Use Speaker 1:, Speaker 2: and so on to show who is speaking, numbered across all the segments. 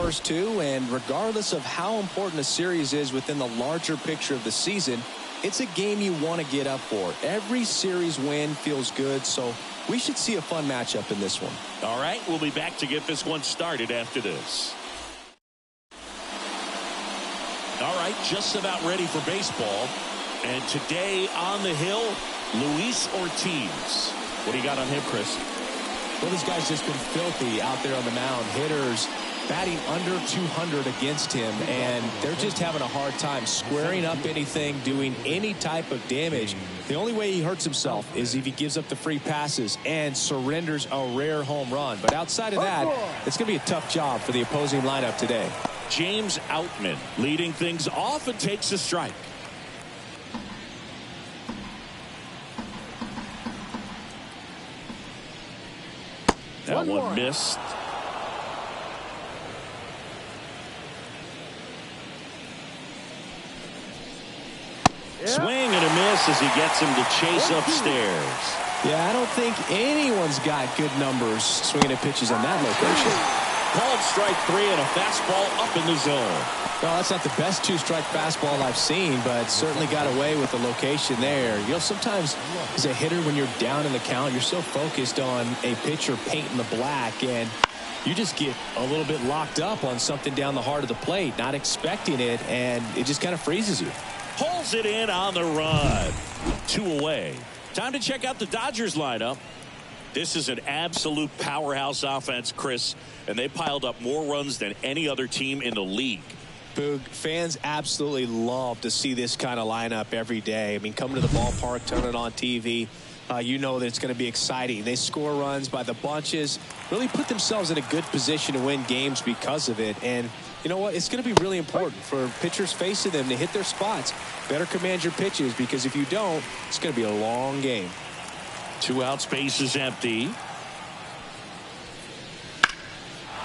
Speaker 1: first two, and regardless of how important a series is within the larger picture of the season, it's a game you want to get up for. Every series win feels good, so we should see a fun matchup in this one.
Speaker 2: All right, we'll be back to get this one started after this. All right, just about ready for baseball. And today on the hill, Luis Ortiz. What do you got on him, Chris?
Speaker 1: Well, this guy's just been filthy out there on the mound. Hitters batting under 200 against him, and they're just having a hard time squaring up anything, doing any type of damage. The only way he hurts himself is if he gives up the free passes and surrenders a rare home run. But outside of that, it's going to be a tough job for the opposing lineup today.
Speaker 2: James Outman leading things off and takes a strike. That one missed. Swing and a miss as he gets him to chase upstairs.
Speaker 1: Yeah, I don't think anyone's got good numbers swinging at pitches on that location.
Speaker 2: Called strike three and a fastball up in the zone.
Speaker 1: Well, that's not the best two-strike fastball I've seen, but certainly got away with the location there. You know, sometimes as a hitter, when you're down in the count, you're so focused on a pitcher painting the black, and you just get a little bit locked up on something down the heart of the plate, not expecting it, and it just kind of freezes you.
Speaker 2: Pulls it in on the run. 2 away. Time to check out the Dodgers lineup. This is an absolute powerhouse offense, Chris, and they piled up more runs than any other team in the league.
Speaker 1: Boog, fans absolutely love to see this kind of lineup every day. I mean, coming to the ballpark, turn it on TV, you know that it's going to be exciting. They score runs by the bunches, really put themselves in a good position to win games because of it. And you know what? It's going to be really important for pitchers facing them to hit their spots. Better command your pitches, because if you don't, it's going to be a long game.
Speaker 2: 2 outs, base is empty.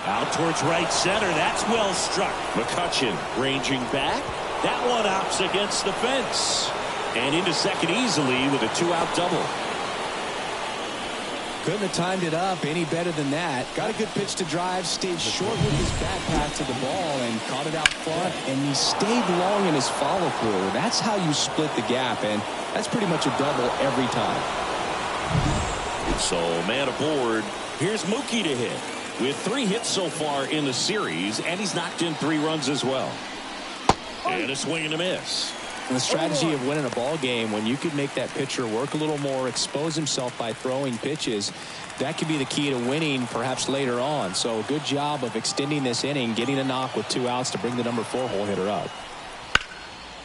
Speaker 2: Out towards right center. That's well struck. McCutchen ranging back. That one opts against the fence. And into second easily with a 2-out double.
Speaker 1: Couldn't have timed it up any better than that. Got a good pitch to drive, stayed short with his back path to the ball and caught it out front, and he stayed long in his follow through. That's how you split the gap, and that's pretty much a double every time.
Speaker 2: So man aboard. Here's Mookie to hit with 3 hits so far in the series, and he's knocked in 3 runs as well. And a swing and a miss.
Speaker 1: And the strategy of winning a ball game, when you can make that pitcher work a little more, expose himself by throwing pitches, that could be the key to winning perhaps later on. So good job of extending this inning, getting a knock with 2 outs to bring the number 4 hole hitter up.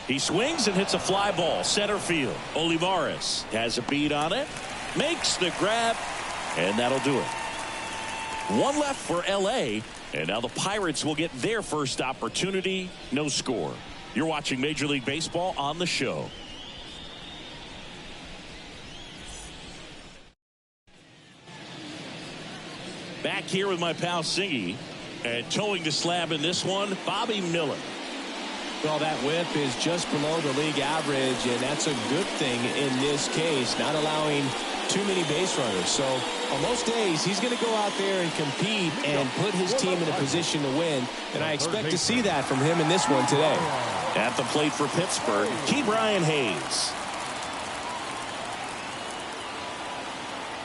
Speaker 2: He swings and hits a fly ball center field. Olivares has a beat on it, makes the grab, and that'll do it. 1 left for LA, and now the Pirates will get their first opportunity. No score. You're watching Major League Baseball on the show. Back here with my pal Singy, and towing the slab in this one, Bobby Miller.
Speaker 1: Well, that whip is just below the league average, and that's a good thing in this case, not allowing too many base runners. So on most days, he's going to go out there and compete and put his team in a position to win, and I expect to see that from him in this one today.
Speaker 2: At the plate for Pittsburgh, Ke'Bryan Hayes.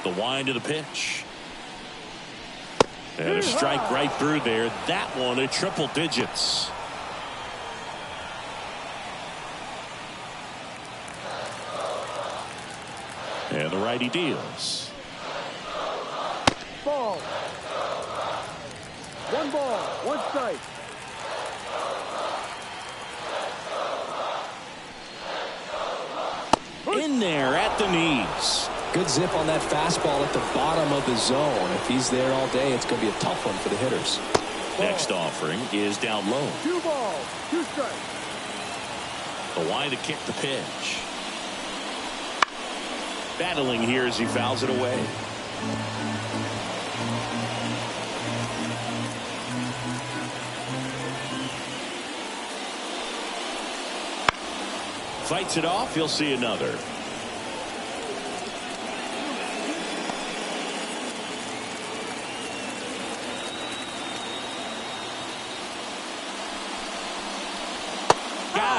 Speaker 2: The wind of the pitch. And a strike right through there. That one at triple digits. And the righty deals.
Speaker 3: Ball. 1 ball, 1 strike.
Speaker 2: In there at the knees.
Speaker 1: Good zip on that fastball at the bottom of the zone. If he's there all day, it's going to be a tough one for the hitters.
Speaker 2: Next offering is down low.
Speaker 3: 2 balls, 2 strikes.
Speaker 2: The line to kick the pitch. Battling here as he fouls it away. Fights it off. He'll see another.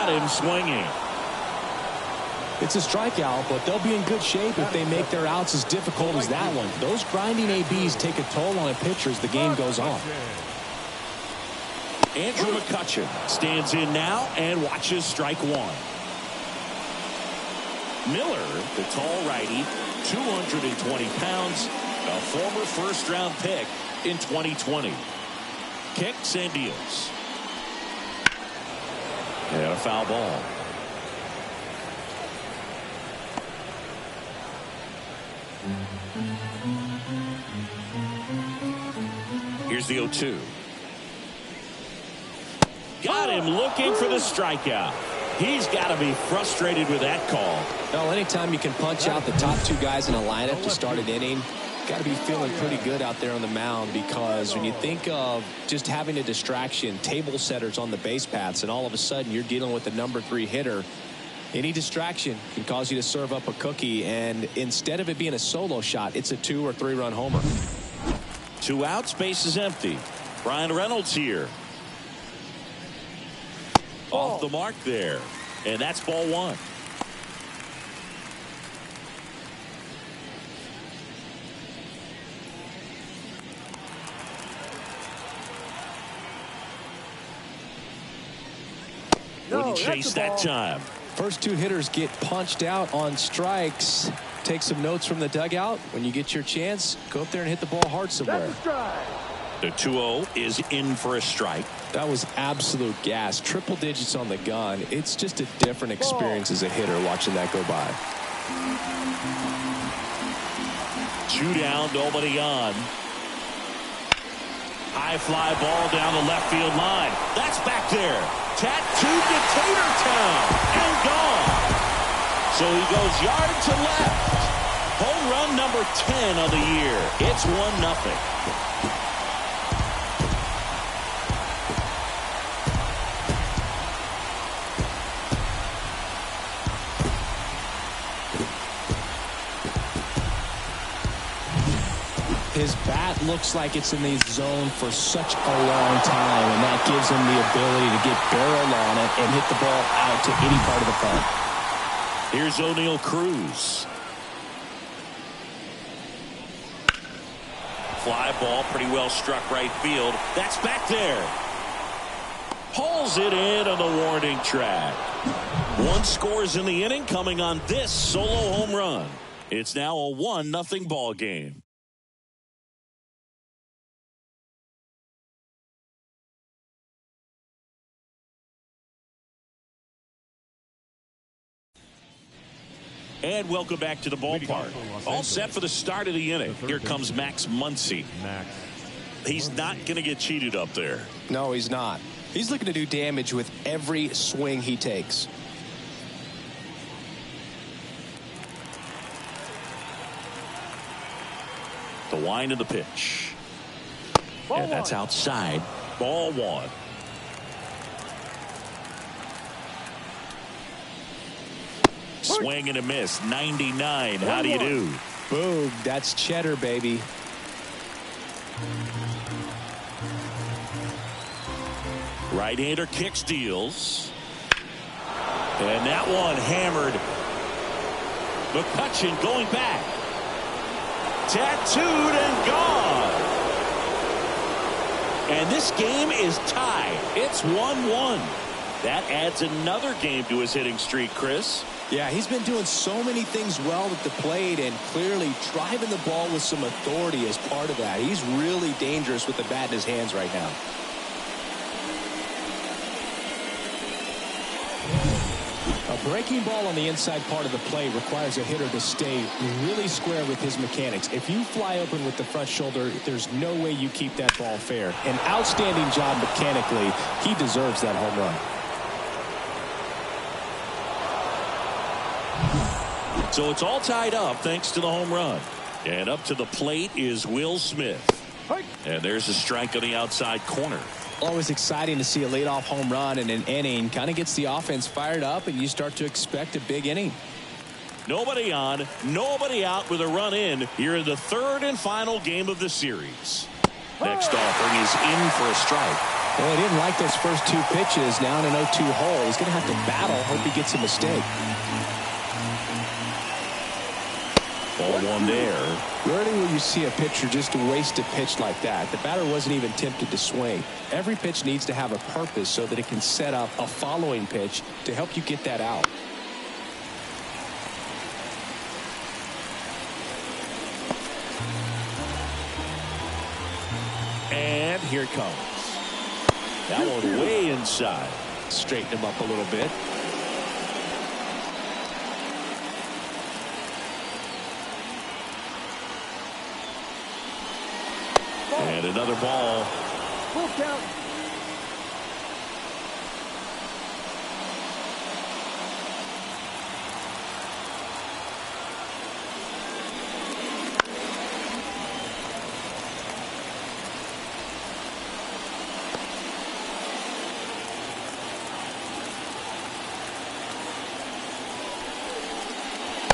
Speaker 2: got him swinging.
Speaker 1: It's a strikeout, but they'll be in good shape if they make their outs as difficult as that one. Those grinding ABs take a toll on a pitcher as the game goes on.
Speaker 2: Andrew McCutchen stands in now and watches strike one. Miller, the tall righty, 220 pounds, a former first-round pick in 2020. Kicks and deals. And a foul ball. Here's the 0-2. Got him looking for the strikeout. He's got to be frustrated with that call.
Speaker 1: Well, anytime you can punch out the top two guys in a lineup to start an inning, got to be feeling pretty good out there on the mound, because when you think of just having a distraction, table setters on the base paths, and all of a sudden you're dealing with the number 3 hitter, any distraction can cause you to serve up a cookie, and instead of it being a solo shot, it's a 2 or 3 run homer.
Speaker 2: 2 outs, base is empty. Brian Reynolds here. Off the mark there. And that's ball 1. Wouldn't chase that time.
Speaker 1: First 2 hitters get punched out on strikes. Take some notes from the dugout. When you get your chance, go up there and hit the ball hard somewhere.
Speaker 2: The 2-0 is in for a strike.
Speaker 1: That was absolute gas. Triple digits on the gun. It's just a different experience as a hitter watching that go by.
Speaker 2: 2 down, nobody on. High fly ball down the left field line. That's back there. Tattooed to Tater Town and gone. So he goes yard to left. Home run number 10 of the year. It's 1-0.
Speaker 1: His bat looks like it's in the zone for such a long time, and that gives him the ability to get barreled on it and hit the ball out to any part of the plate.
Speaker 2: Here's O'Neal Cruz. Fly ball, pretty well struck right field. That's back there. Pulls it in on the warning track. 1 scores in the inning, coming on this solo home run. It's now a 1-0 ball game. And welcome back to the ballpark. All set for the start of the inning. Here comes Max Muncy. He's not going to get cheated up there.
Speaker 1: No, he's not. He's looking to do damage with every swing he takes.
Speaker 2: The wind of the pitch. And that's outside. Ball 1. Swing and a miss. 99. How do you do?
Speaker 1: Boom. That's cheddar, baby.
Speaker 2: Right-hander kicks, deals. And that one hammered. McCutchen going back. Tattooed and gone. And this game is tied. It's 1-1. That adds another game to his hitting streak, Chris.
Speaker 1: Yeah, he's been doing so many things well at the plate, and clearly driving the ball with some authority as part of that. He's really dangerous with the bat in his hands right now. A breaking ball on the inside part of the plate requires a hitter to stay really square with his mechanics. If you fly open with the front shoulder, there's no way you keep that ball fair. An outstanding job mechanically. He deserves that home run.
Speaker 2: So it's all tied up thanks to the home run. And up to the plate is Will Smith. And there's a strike on the outside corner.
Speaker 1: Always exciting to see a leadoff home run in an inning. Kind of gets the offense fired up, and you start to expect a big inning.
Speaker 2: Nobody on, nobody out with a run in here in the 3rd and final game of the series. Next offering is in for a strike.
Speaker 1: Well, he didn't like those first two pitches. Now in an 0-2 hole, he's going to have to battle. Hope he gets a mistake.
Speaker 2: Ball one there.
Speaker 1: Rarely will you see a pitcher just waste a pitch like that. The batter wasn't even tempted to swing. Every pitch needs to have a purpose so that it can set up a following pitch to help you get that out.
Speaker 2: And here it comes. That one way inside.
Speaker 1: Straighten him up a little bit.
Speaker 2: And another ball.
Speaker 3: Full count.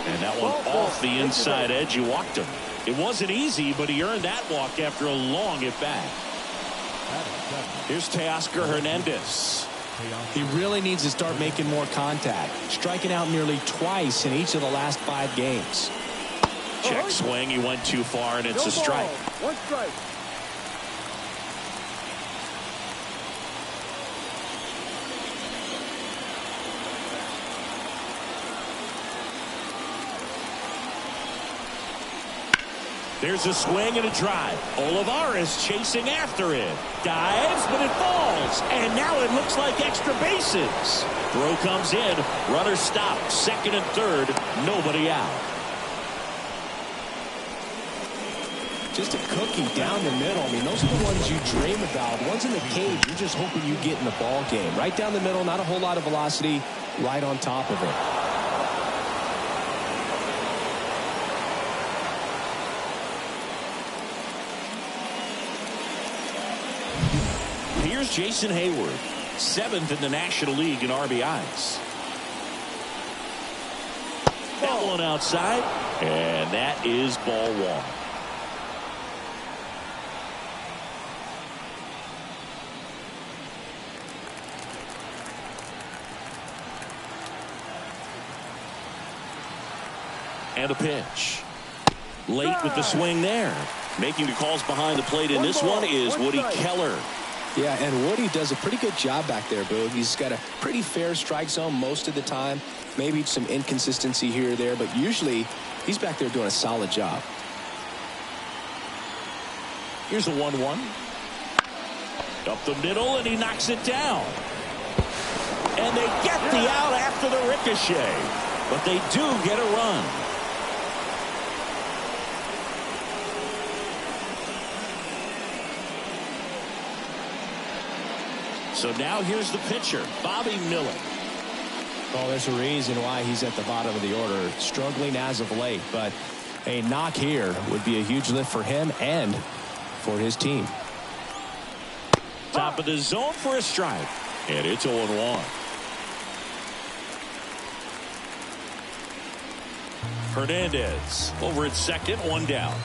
Speaker 2: And that one off the inside edge. He walked him. It wasn't easy, but he earned that walk after a long at-bat. Here's Teoscar Hernandez.
Speaker 1: He really needs to start making more contact. Striking out nearly twice in each of the last 5 games.
Speaker 2: Check swing. He went too far, and it's a strike.
Speaker 3: One strike.
Speaker 2: There's a swing and a drive. Olivares chasing after it. Dives, but it falls. And now it looks like extra bases. Throw comes in. Runner stopped. Second and third. Nobody out.
Speaker 1: Just a cookie down the middle. I mean, those are the ones you dream about. Ones in the cage, you're just hoping you get in the ball game. Right down the middle, not a whole lot of velocity. Right on top of it.
Speaker 2: Here's Jason Hayward, 7th in the National League in RBIs. That one outside, and that is ball one. And a pitch. Late with the swing there. Making the calls behind the plate in this one is Woody Keller.
Speaker 1: Yeah, and Woody does a pretty good job back there, Boog. He's got a pretty fair strike zone most of the time. Maybe some inconsistency here or there, but usually he's back there doing a solid job.
Speaker 2: Here's a 1-1. Up the middle, and he knocks it down. And they get the out after the ricochet. But they do get a run. So now here's the pitcher, Bobby Miller.
Speaker 1: Well, there's a reason why he's at the bottom of the order. Struggling as of late, but a knock here would be a huge lift for him and for his team.
Speaker 2: Top of the zone for a strike. And it's 0-1. Hernandez over at second, one down.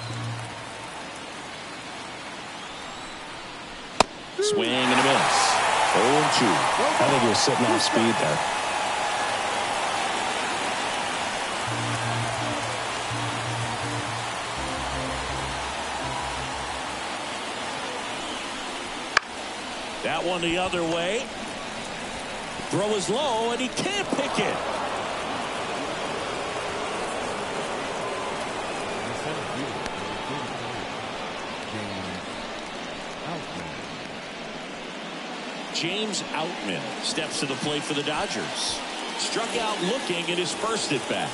Speaker 2: Swing and a miss. 0-2.
Speaker 1: I think he was sitting off speed there.
Speaker 2: That one the other way. Throw is low, and he can't pick it. James Outman steps to the plate for the Dodgers. Struck out looking at his first at bat.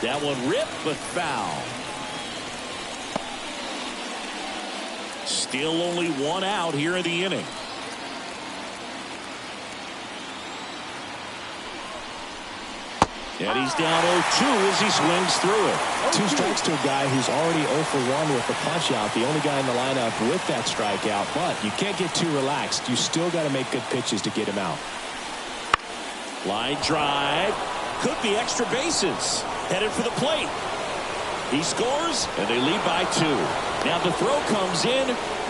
Speaker 2: That one ripped, but foul. Still only one out here in the inning. And he's down 0-2 as he swings through it.
Speaker 1: 2 strikes to a guy who's already 0 for 1 with the punch out. The only guy in the lineup with that strikeout. But you can't get too relaxed. You still got to make good pitches to get him out.
Speaker 2: Line drive. Could be extra bases. Headed for the plate. He scores, and they lead by 2. Now the throw comes in.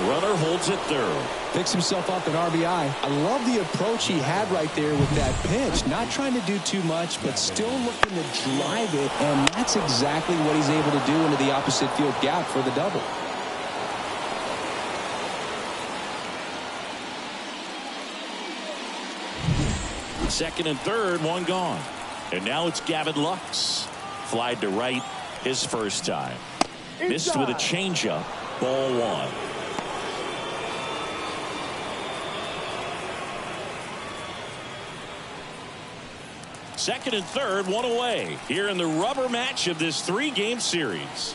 Speaker 2: Runner holds it third.
Speaker 1: Picks himself up an RBI. I love the approach he had right there with that pitch. Not trying to do too much, but still looking to drive it, and that's exactly what he's able to do into the opposite field gap for the double.
Speaker 2: Second and third, one gone. And now it's Gavin Lux. Flied to right his first time. Missed with a changeup. Ball 1. Second and third, one away. Here in the rubber match of this 3-game series.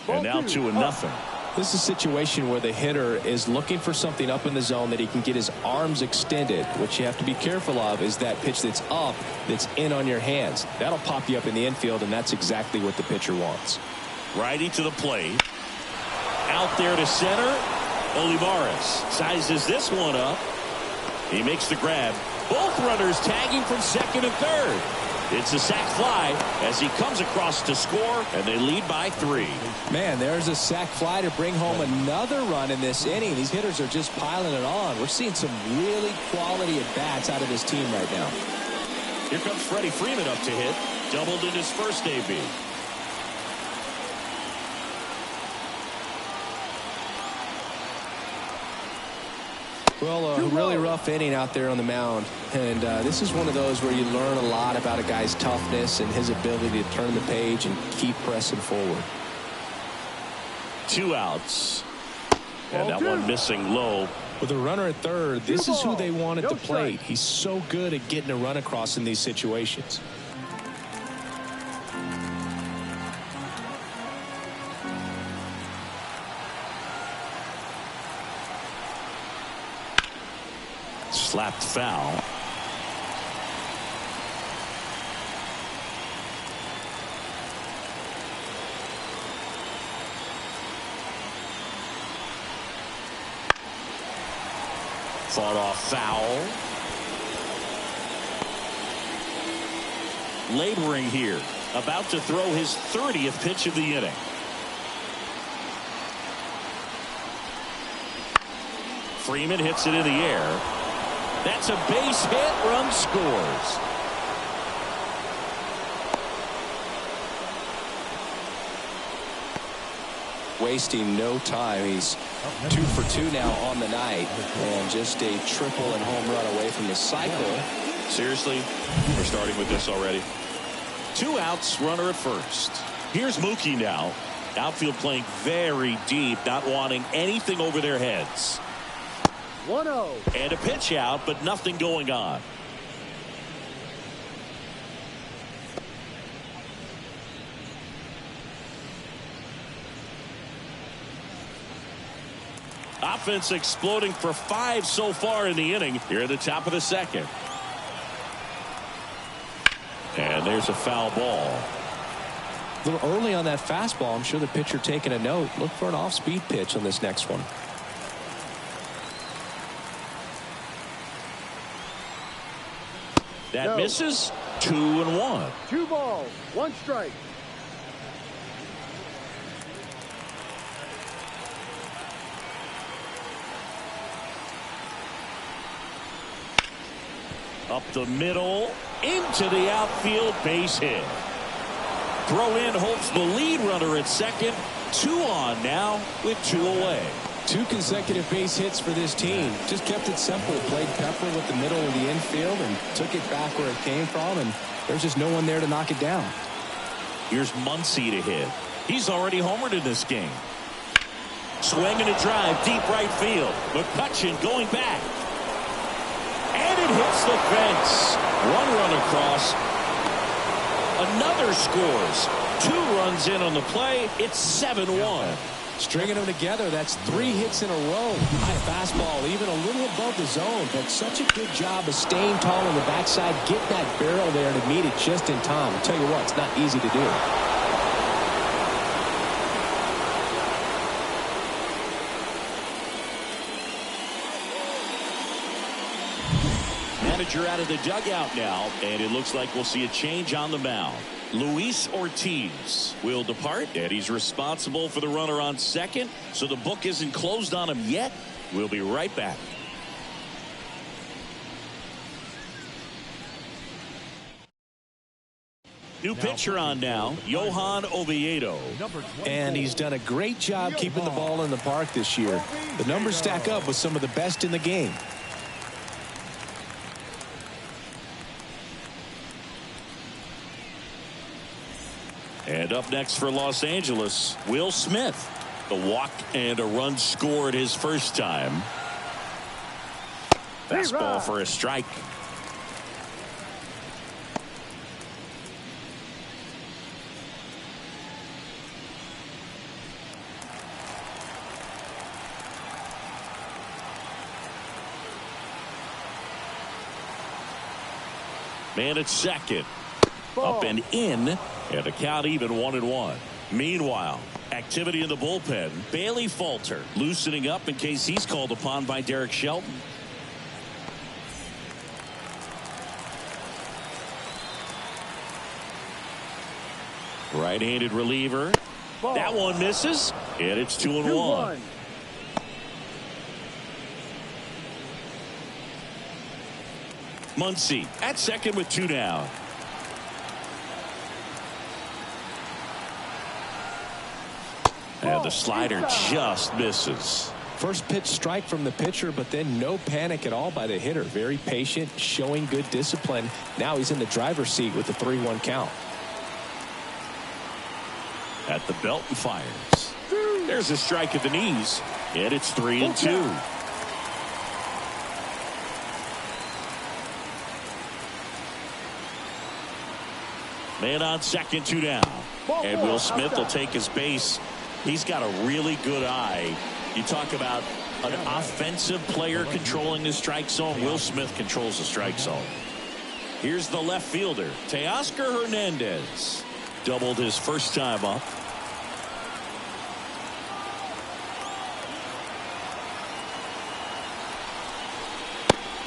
Speaker 2: And now 2-0.
Speaker 1: This is a situation where the hitter is looking for something up in the zone that he can get his arms extended. What you have to be careful of is that pitch that's up, that's in on your hands. That'll pop you up in the infield, and that's exactly what the pitcher wants.
Speaker 2: Righty to the plate. Out there to center. Olivares sizes this one up. He makes the grab. Both runners tagging from second and third. It's a sac fly as he comes across to score, and they lead by 3.
Speaker 1: Man, there's a sac fly to bring home another run in this inning. These hitters are just piling it on. We're seeing some really quality at-bats out of this team right now.
Speaker 2: Here comes Freddie Freeman up to hit. Doubled in his first AB.
Speaker 1: Well, a really rough inning out there on the mound, and this is one of those where you learn a lot about a guy's toughness and his ability to turn the page and keep pressing forward.
Speaker 2: 2 outs, and that one missing low.
Speaker 1: With a runner at third, this is who they want at the plate. He's so good at getting a run across in these situations.
Speaker 2: Slapped foul. Fought off foul. Laboring here. About to throw his 30th pitch of the inning. Freeman hits it in the air. That's a base hit. Run scores.
Speaker 1: Wasting no time. He's 2 for 2 now on the night, and just a triple and home run away from the cycle.
Speaker 2: Seriously, we're starting with this already. 2 outs, runner at first. Here's Mookie now. Outfield playing very deep, not wanting anything over their heads.
Speaker 3: 1-0.
Speaker 2: And a pitch out, but nothing going on. Offense exploding for 5 so far in the inning. Here at the top of the second. And there's a foul ball.
Speaker 1: A little early on that fastball. I'm sure the pitcher taking a note. Look for an off-speed pitch on this next one.
Speaker 2: That misses. 2-1.
Speaker 3: 2 balls, 1 strike.
Speaker 2: Up the middle, into the outfield, base hit. Throw in holds the lead runner at second. 2 on now with 2 away.
Speaker 1: 2 consecutive base hits for this team. Just kept it simple. Played Pepper with the middle of the infield and took it back where it came from, and there's just no one there to knock it down.
Speaker 2: Here's Muncy to hit. He's already homered in this game. Swing and a drive, deep right field. McCutchen going back. And it hits the fence. 1 run across. Another scores. 2 runs in on the play. It's 7-1.
Speaker 1: Stringing them together, that's 3 hits in a row. High fastball, even a little above the zone, but such a good job of staying tall on the backside, get that barrel there to meet it just in time. I'll tell you what, it's not easy to do.
Speaker 2: manager out of the dugout now, and it looks like we'll see a change on the mound. Luis Ortiz will depart, and he's responsible for the runner on second, so the book isn't closed on him yet. We'll be right back. New pitcher on now, Johan Oviedo.
Speaker 1: And he's done a great job keeping the ball in the park this year. The numbers stack up with some of the best in the game.
Speaker 2: And up next for Los Angeles, Will Smith. A walk and a run scored his first time. Fastball for a strike. Man at second. Up and in. And the count even 1-1. Meanwhile, activity in the bullpen. Bailey Falter loosening up in case he's called upon by Derek Shelton. Right-handed reliever. That one misses. And it's 2-1. Muncy at second with 2 down. And the slider just misses.
Speaker 1: First pitch strike from the pitcher, but then no panic at all by the hitter. Very patient, showing good discipline. Now he's in the driver's seat with the 3-1 count.
Speaker 2: At the belt and fires. There's a strike at the knees. And it's 3-2. Man on second, 2 down. And Will Smith will take his base. He's got a really good eye. You talk about an offensive player controlling the strike zone. Will Smith controls the strike zone. Here's the left fielder, Teoscar Hernandez. Doubled his first time up.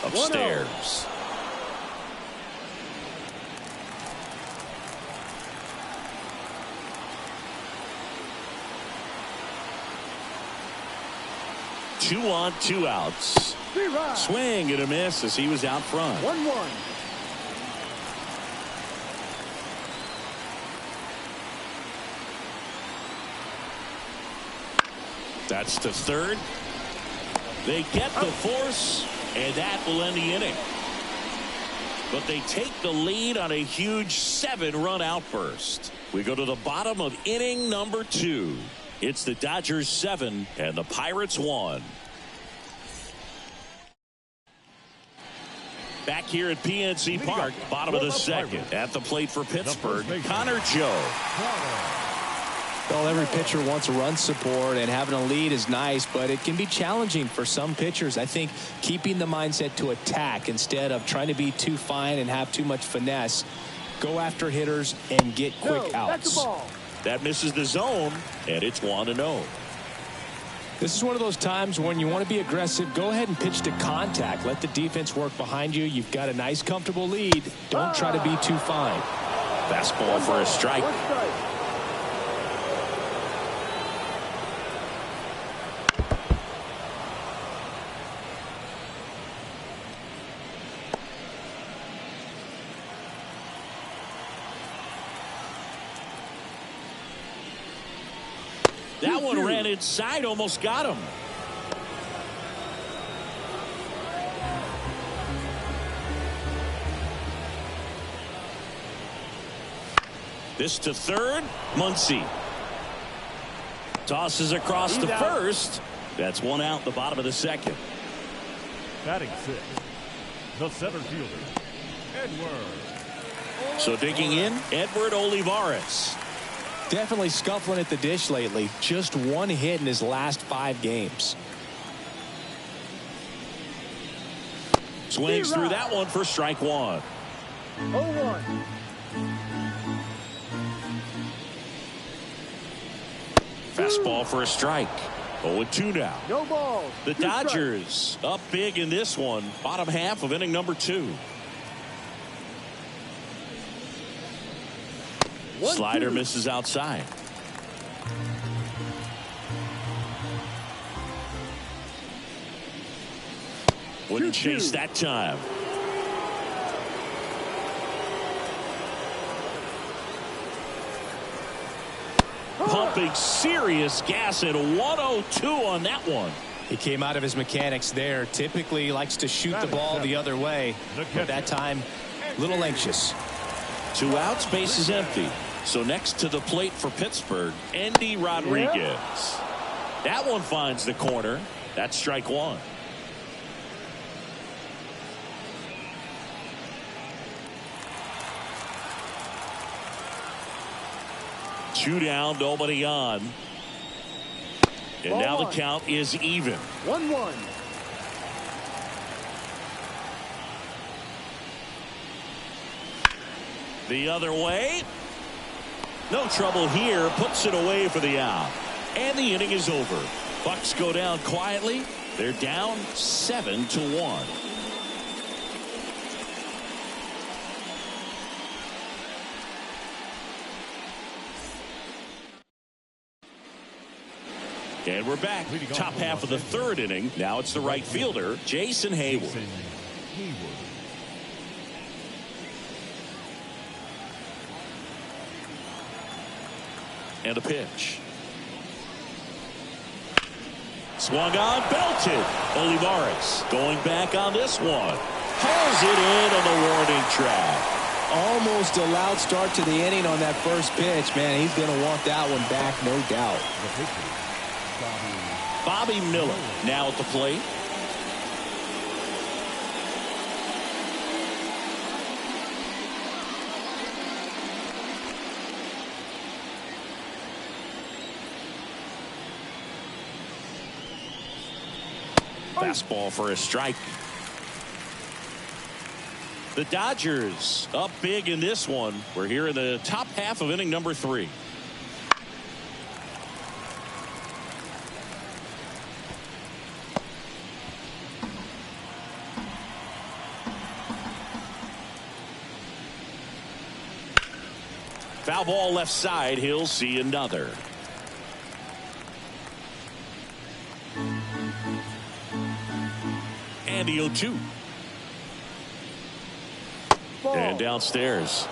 Speaker 2: Upstairs. Two on, 2 outs. Swing and a miss as he was out front.
Speaker 3: 1-1.
Speaker 2: That's to third. They get the force, and that will end the inning. But they take the lead on a huge 7-run outburst. We go to the bottom of inning number 2. It's the Dodgers 7 and the Pirates 1. Back here at PNC Park, bottom of the second. At the plate for Pittsburgh, Connor Joe.
Speaker 1: Well, every pitcher wants run support, and having a lead is nice, but it can be challenging for some pitchers. I think keeping the mindset to attack instead of trying to be too fine and have too much finesse. Go after hitters and get quick outs.
Speaker 2: That misses the zone, and it's 1-0.
Speaker 1: This is one of those times when you want to be aggressive. Go ahead and pitch to contact. Let the defense work behind you. You've got a nice, comfortable lead. Don't try to be too fine.
Speaker 2: Fastball for a strike. That one ran inside, almost got him. This to third, Muncy. Tosses across to first. That's 1 out, the bottom of the second.
Speaker 4: Batting 6, the center fielder, Edward.
Speaker 2: So digging in, Edward Olivares.
Speaker 1: Definitely scuffling at the dish lately. Just 1 hit in his last 5 games.
Speaker 2: Swings through that one for strike 1.
Speaker 3: 0-1.
Speaker 2: Fastball for a strike. 0-2 now.
Speaker 3: No balls.
Speaker 2: The Dodgers up big in this one. Bottom half of inning number 2. Slider misses outside. Wouldn't chase that time. Pumping serious gas at 102 on that one.
Speaker 1: He came out of his mechanics there. Typically likes to shoot the ball the other way. But that time, a little anxious.
Speaker 2: 2 outs, base is empty. So next to the plate for Pittsburgh, Andy Rodriguez. That one finds the corner. That's strike 1. Two down, nobody on. And now the count is even.
Speaker 3: 1-1.
Speaker 2: The other way. No trouble here. Puts it away for the out. And the inning is over. Bucks go down quietly. They're down 7-1. And we're back. Top half of the 3rd inning. Now it's the right fielder, Jason Hayward. And a pitch. Swung on, belted. Olivares going back on this one. Hauls it in on the warning track.
Speaker 1: Almost a loud start to the inning on that first pitch. Man, he's going to want that one back, no doubt.
Speaker 2: Bobby Miller now at the plate. Fastball for a strike. The Dodgers up big in this one. We're here in the top half of inning number 3. Foul ball left side. He'll see another. And the 0-2. And downstairs.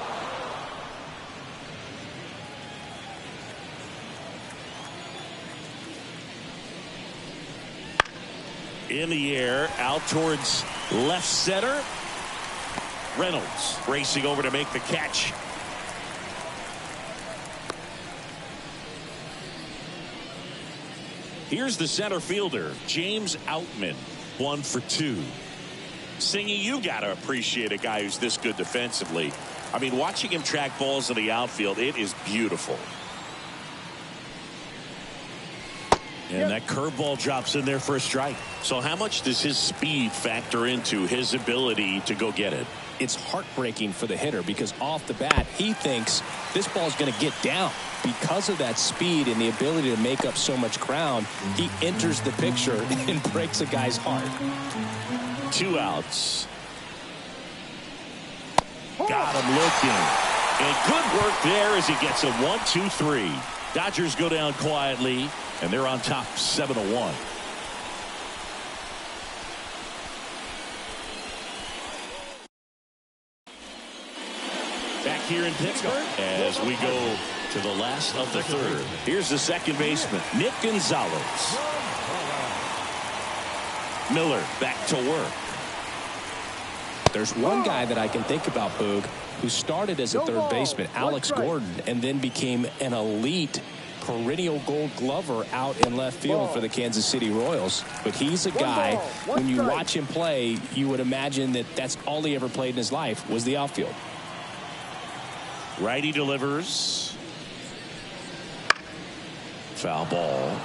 Speaker 2: In the air, out towards left center. Reynolds racing over to make the catch. Here's the center fielder, James Outman, 1 for 2. Singy, you got to appreciate a guy who's this good defensively. I mean, watching him track balls in the outfield, it is beautiful. And that curveball drops in there for a strike. So how much does his speed factor into his ability to go get it?
Speaker 1: It's heartbreaking for the hitter because off the bat, he thinks this ball's going to get down. Because of that speed and the ability to make up so much ground, he enters the picture and breaks a guy's heart.
Speaker 2: 2 outs. Got him looking. And good work there as he gets a 1-2-3. Dodgers go down quietly, and they're on top 7-1. Back here in Pittsburgh as we go to the last of the 3rd. Here's the second baseman, Nick Gonzalez. Miller back to work.
Speaker 1: There's one guy that I can think about, Boog, who started as a third baseman, Alex Gordon, and then became an elite perennial Gold Glover out in left field for the Kansas City Royals. But he's a guy, when you watch him play, you would imagine that that's all he ever played in his life was the outfield.
Speaker 2: Righty delivers. Foul ball.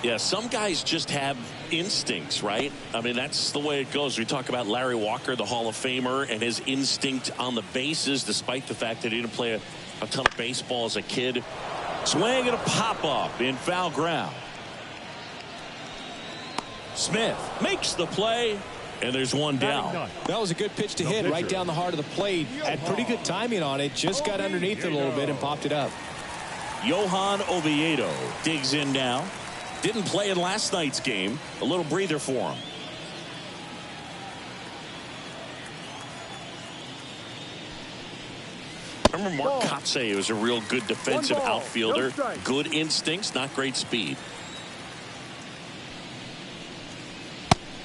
Speaker 2: Yeah, some guys just have instincts, right? I mean, that's the way it goes. We talk about Larry Walker, the Hall of Famer, and his instinct on the bases, despite the fact that he didn't play a ton of baseball as a kid. Swing and a pop-up in foul ground. Smith makes the play, and there's one down.
Speaker 1: That was a good pitch to hit right down the heart of the plate. Had pretty good timing on it. Just got underneath it a little bit and popped it up.
Speaker 2: Johan Oviedo digs in now. Didn't play in last night's game. A little breather for him. Remember Mark Kotsay was a real good defensive outfielder. Good instincts, not great speed.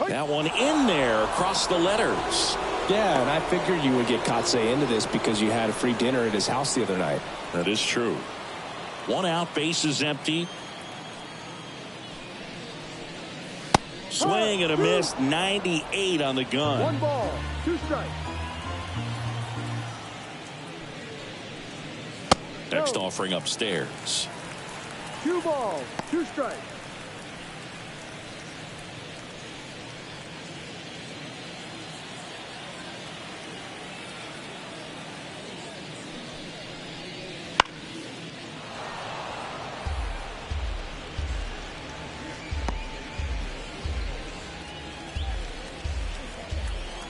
Speaker 2: That one in there across the letters.
Speaker 1: Yeah, and I figured you would get Kotsay into this because you had a free dinner at his house the other night.
Speaker 2: That is true. One out, bases empty. Swing and a miss. 98 on the gun.
Speaker 3: 1 ball, 2 strikes.
Speaker 2: Next offering upstairs.
Speaker 3: 2 balls, 2 strikes.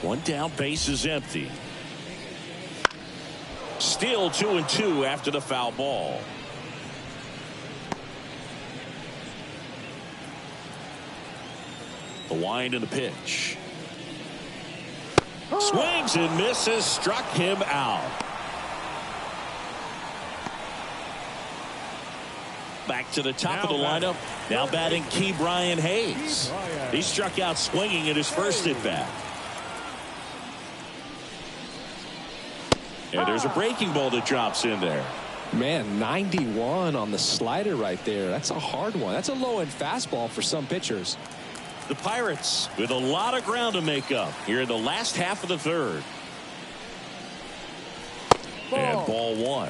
Speaker 2: One down, base is empty. Still 2-2 after the foul ball. The wind and the pitch. Swings and misses. Struck him out. Back to the top of the lineup. Now batting Key Brian Hayes. He struck out swinging in his first at bat. And there's a breaking ball that drops in there.
Speaker 1: Man, 91 on the slider right there. That's a hard one. That's a low-end fastball for some pitchers.
Speaker 2: The Pirates with a lot of ground to make up here in the last half of the third. And ball 1.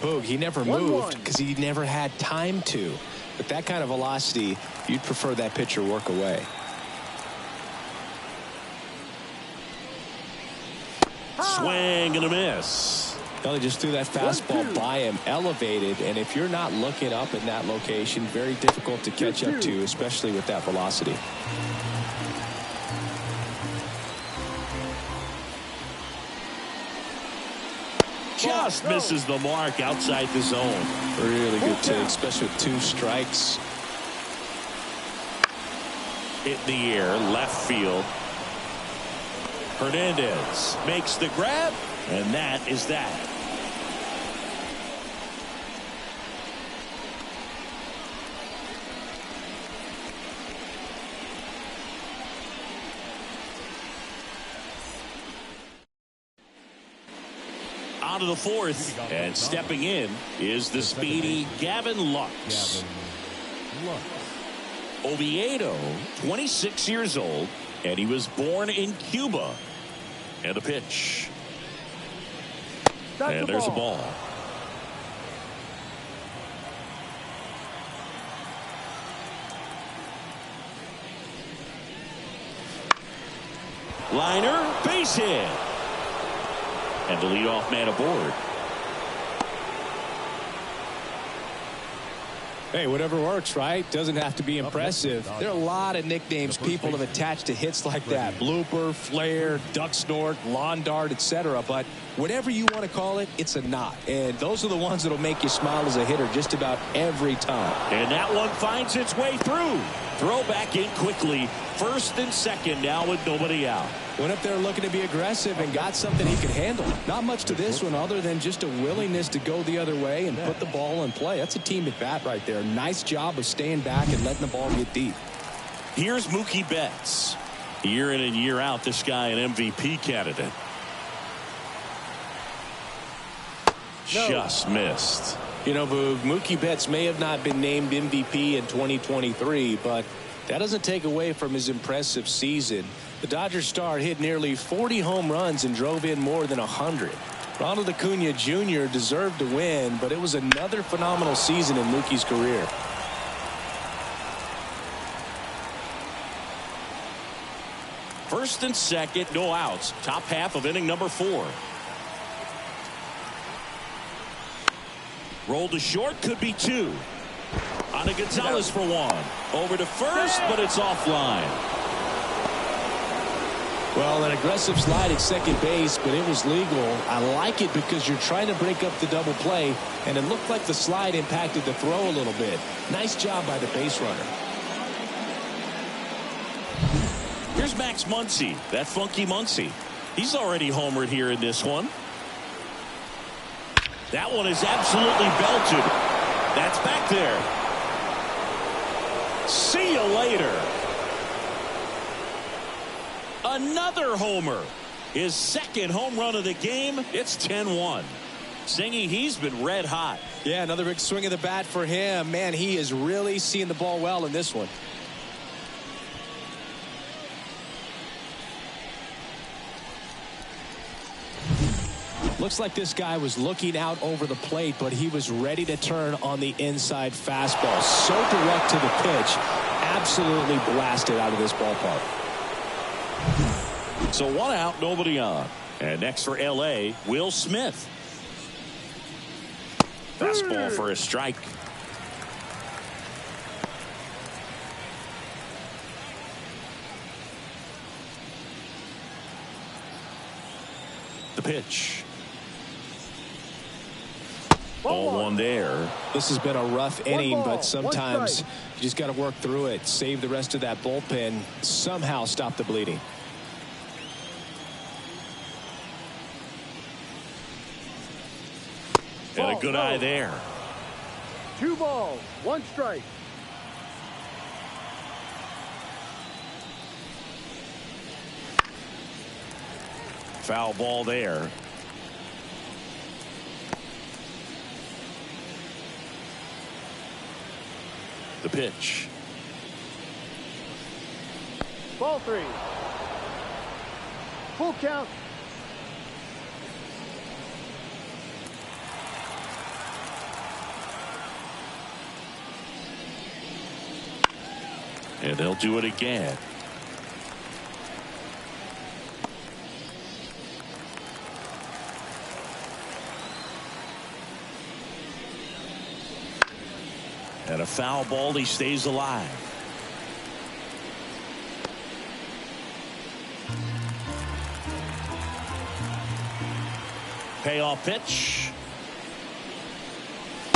Speaker 1: Boog, he never moved because he never had time to. With that kind of velocity, you'd prefer that pitcher work away.
Speaker 2: Swing and a miss.
Speaker 1: Well, he just threw that fastball by him, elevated, and if you're not looking up in that location, very difficult to catch up to, especially with that velocity.
Speaker 2: Just misses the mark outside the zone.
Speaker 1: Really good take, especially with 2 strikes.
Speaker 2: Hit in the air, left field. Hernandez makes the grab, and that is that. Out of the 4th, and stepping in is the speedy Gavin Lux. Oviedo, 26 years old, and he was born in Cuba. And a pitch. And there's a ball. Liner, base hit. And the leadoff man aboard.
Speaker 1: Hey, whatever works, right? Doesn't have to be impressive. There are a lot of nicknames people have attached to hits like that. Blooper, flare, duck snort, lawn dart, etc. But whatever you want to call it, it's a knot. And those are the ones that'll make you smile as a hitter just about every time.
Speaker 2: And that one finds its way through. Throw back in quickly. First and second now with nobody out.
Speaker 1: Went up there looking to be aggressive and got something he could handle. Not much to this one other than just a willingness to go the other way and put the ball in play. That's a team at bat right there. Nice job of staying back and letting the ball get deep.
Speaker 2: Here's Mookie Betts. Year in and year out, this guy an MVP candidate. Just missed.
Speaker 1: You know, Boog, Mookie Betts may have not been named MVP in 2023, but that doesn't take away from his impressive season. The Dodgers star hit nearly 40 home runs and drove in more than 100. Ronald Acuna Jr. deserved to win, but it was another phenomenal season in Mookie's career.
Speaker 2: First and second, no outs. Top half of inning number 4. Roll to short, could be 2. On to Gonzalez for one. Over to first, but it's offline.
Speaker 1: Well, an aggressive slide at second base, but it was legal. I like it because you're trying to break up the double play, and it looked like the slide impacted the throw a little bit. Nice job by the base runner.
Speaker 2: Here's Max Muncy, that funky Muncy. He's already homered here in this one. That one is absolutely belted. That's back there. See you later. Another homer. His second home run of the game. It's 10-1. Singy, he's been red hot.
Speaker 1: Yeah, another big swing of the bat for him. Man, he is really seeing the ball well in this one. Looks like this guy was looking out over the plate, but he was ready to turn on the inside fastball. So direct to the pitch. Absolutely blasted out of this ballpark.
Speaker 2: So one out, nobody on. And next for L.A., Will Smith. Fastball for a strike. The pitch. Ball one there.
Speaker 1: This has been a rough inning, but sometimes you just got to work through it. Save the rest of that bullpen. Somehow stop the bleeding.
Speaker 2: And a good eye there.
Speaker 3: 2 balls, 1 strike.
Speaker 2: Foul ball there. The pitch.
Speaker 3: Ball 3. Full count.
Speaker 2: And they'll do it again. And a foul ball, he stays alive. Payoff pitch.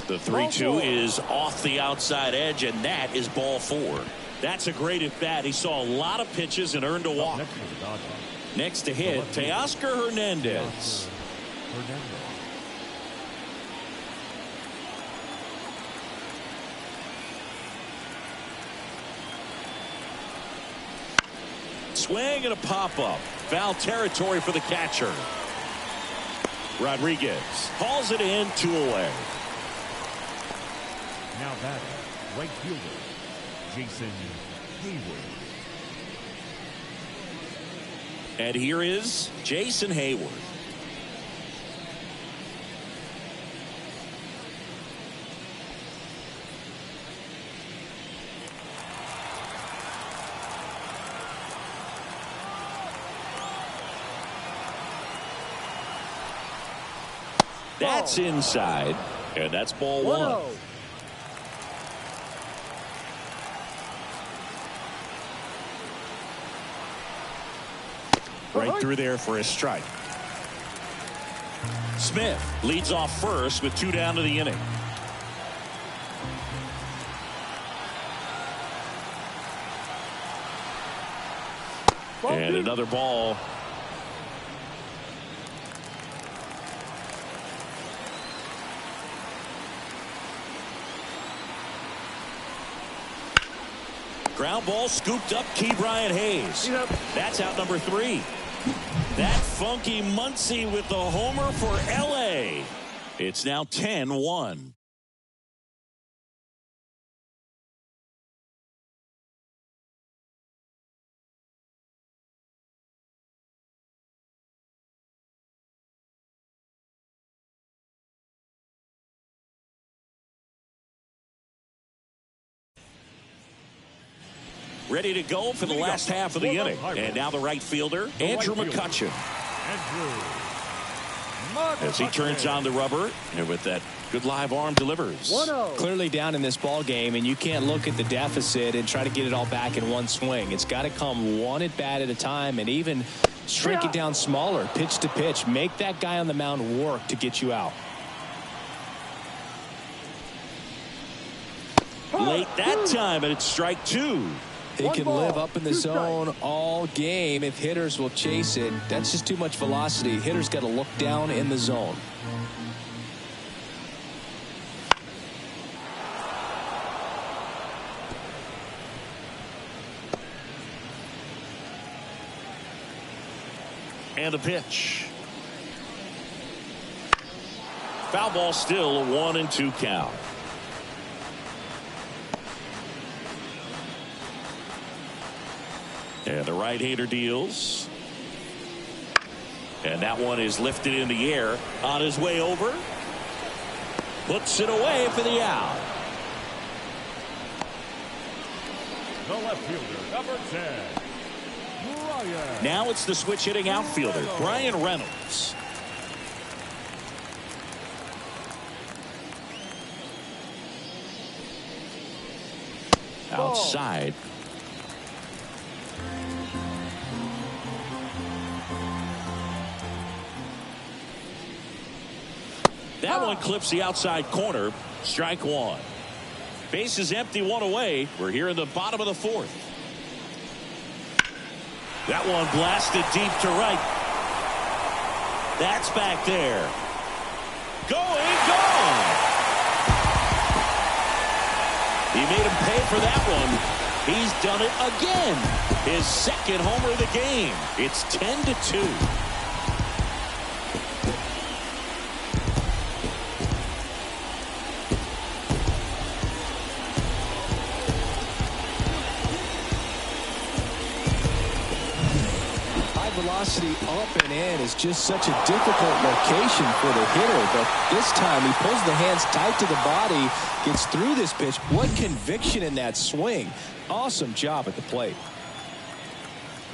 Speaker 2: The 3-2 is off the outside edge, and that is ball 4. That's a great at bat. He saw a lot of pitches and earned a walk. Next to hit, Teoscar Hernandez. Swing and a pop-up. Foul territory for the catcher. Rodriguez hauls it in, 2 away.
Speaker 4: Now batting, right fielder, Jason Hayward.
Speaker 2: And here is Jason Hayward. That's inside, and that's ball 1. Right through there for a strike. Smith leads off first with 2 down to the inning. And another ball. Ground ball scooped up, Key Brian Hayes. That's out number 3. That funky Muncy with the homer for L.A. It's now 10-1. Ready to go for the last half of the inning. And now the right fielder, Andrew McCutchen.
Speaker 4: Andrew
Speaker 2: as he turns on the rubber, and with that good live arm delivers.
Speaker 3: 1-0.
Speaker 1: Clearly down in this ball game, and you can't look at the deficit and try to get it all back in one swing. It's got to come one at bat at a time, and even shrink it down smaller, pitch to pitch. Make that guy on the mound work to get you out.
Speaker 2: Late that time, and it's strike two.
Speaker 1: He can live up in the zone all game if hitters will chase it. That's just too much velocity. Hitters got to look down in the zone.
Speaker 2: And a pitch. Foul ball, still a 1-2 count. And the right-hander deals. And that one is lifted in the air on his way over. Puts it away for the out.
Speaker 4: The left fielder, number 10, Brian.
Speaker 2: Now it's the switch hitting outfielder, Brian Reynolds. Outside. That one clips the outside corner. Strike one. Base is empty, one away. We're here in the bottom of the fourth. That one blasted deep to right. That's back there. Going, gone. He made him pay for that one. He's done it again. His second homer of the game. It's 10-2.
Speaker 1: Velocity up and in is just such a difficult location for the hitter, but this time he pulls the hands tight to the body, gets through this pitch. What conviction in that swing. Awesome job at the plate.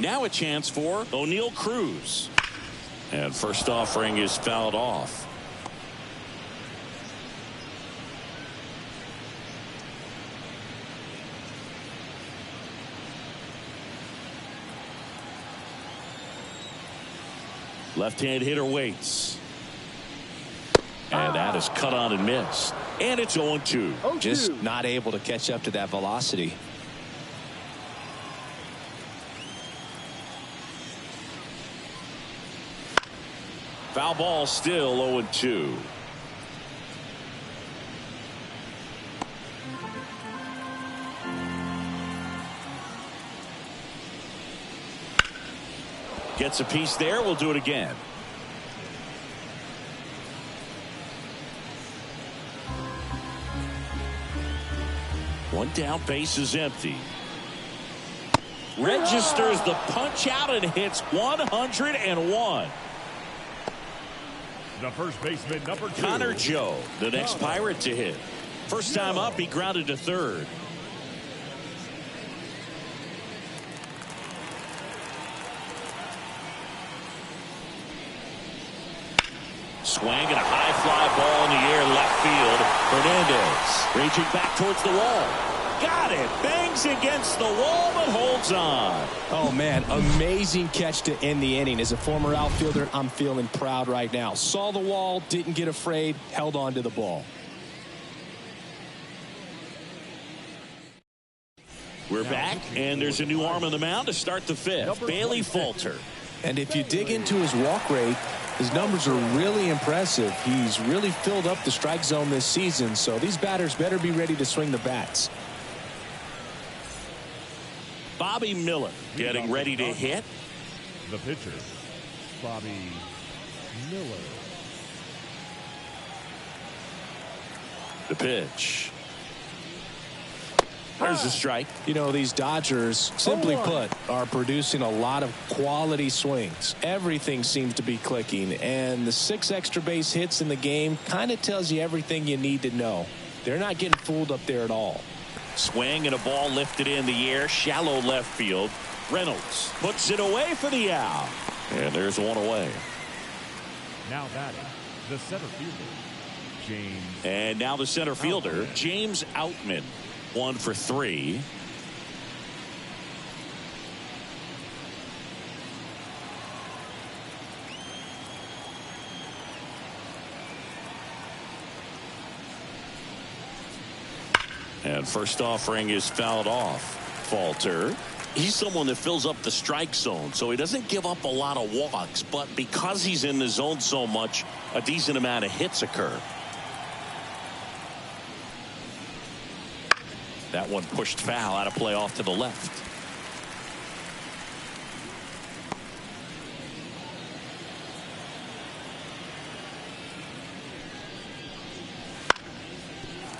Speaker 2: Now a chance for O'Neal Cruz, and first offering is fouled off. Left-hand hitter waits. And that is cut on and missed. And it's 0-2.
Speaker 1: Just not able to catch up to that velocity.
Speaker 2: Foul ball, still 0-2. Gets a piece there. We'll do it again. One down, base is empty. Registers the punch out and hits 101.
Speaker 4: The first baseman, number 2,
Speaker 2: Connor Joe, the next Pirate to hit. First time up, he grounded to third. Swing and a high fly ball in the air, left field. Hernandez reaching back towards the wall. Got it. Bangs against the wall, but holds on.
Speaker 1: Oh, man, amazing catch to end the inning. As a former outfielder, I'm feeling proud right now. Saw the wall, didn't get afraid, held on to the ball.
Speaker 2: We're back, and there's a new arm on the mound to start the fifth. Bailey Falter.
Speaker 1: And if you dig into his walk rate, his numbers are really impressive. He's really filled up the strike zone this season, so these batters better be ready to swing the bats.
Speaker 2: Bobby Miller getting ready to hit.
Speaker 4: The pitcher, Bobby Miller.
Speaker 2: The pitch. There's a strike.
Speaker 1: You know, these Dodgers, simply put, are producing a lot of quality swings. Everything seems to be clicking, and the 6 extra base hits in the game kind of tells you everything you need to know. They're not getting fooled up there at all.
Speaker 2: Swing and a ball lifted in the air, shallow left field. Reynolds puts it away for the out. And there's one away.
Speaker 4: Now batting, the center fielder, James.
Speaker 2: And now the center fielder, James Outman, 1 for 3. And first offering is fouled off. Falter. He's someone that fills up the strike zone, so he doesn't give up a lot of walks, but because he's in the zone so much, a decent amount of hits occur. That one pushed foul, out of play off to the left.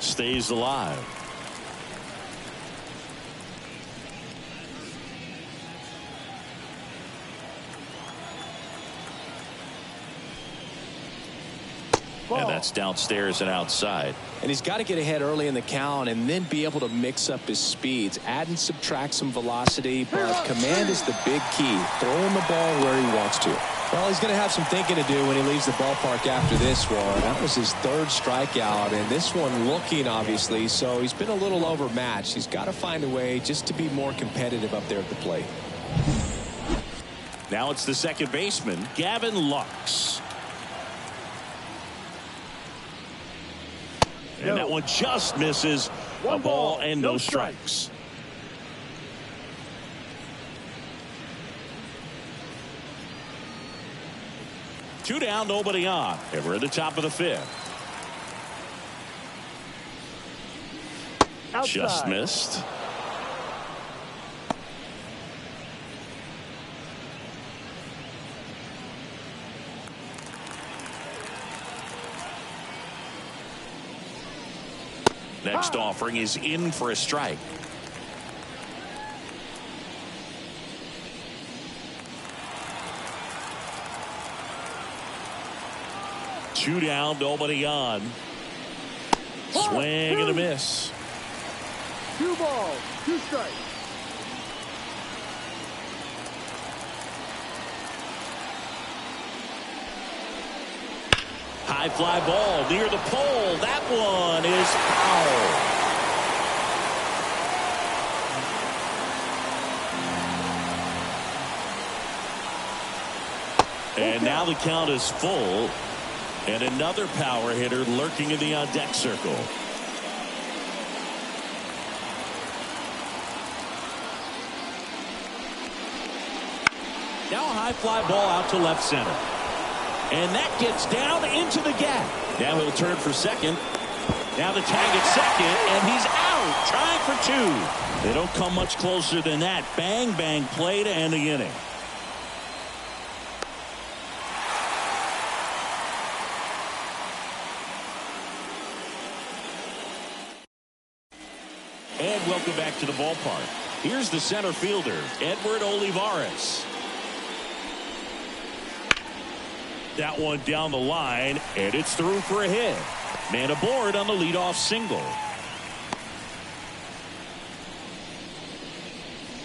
Speaker 2: Stays alive. And that's downstairs and outside.
Speaker 1: And he's got to get ahead early in the count and then be able to mix up his speeds. Add and subtract some velocity, but command is the big key. Throwing the ball where he wants to. Well, he's going to have some thinking to do when he leaves the ballpark after this one. That was his 3rd strikeout, and this one looking, obviously, so he's been a little overmatched. He's got to find a way just to be more competitive up there at the plate.
Speaker 2: Now it's the second baseman, Gavin Lux. And that one just misses. A ball and no strikes. Two down, nobody on. And we're at the top of the 5th.
Speaker 3: Outside.
Speaker 2: Just missed. Next offering is in for a strike. Two down, nobody on. Swing and a miss.
Speaker 3: 2 balls, 2 strikes.
Speaker 2: High fly ball near the pole. That one is foul. And now the count is full. And another power hitter lurking in the on-deck circle. Now a high fly ball out to left center. And that gets down into the gap. Now he'll turn for second. Now the tag at second, and he's out, trying for 2. They don't come much closer than that. Bang, bang play to end the inning. And welcome back to the ballpark. Here's the center fielder, Edward Olivares. That one down the line, and it's through for a hit. Man aboard on the leadoff single.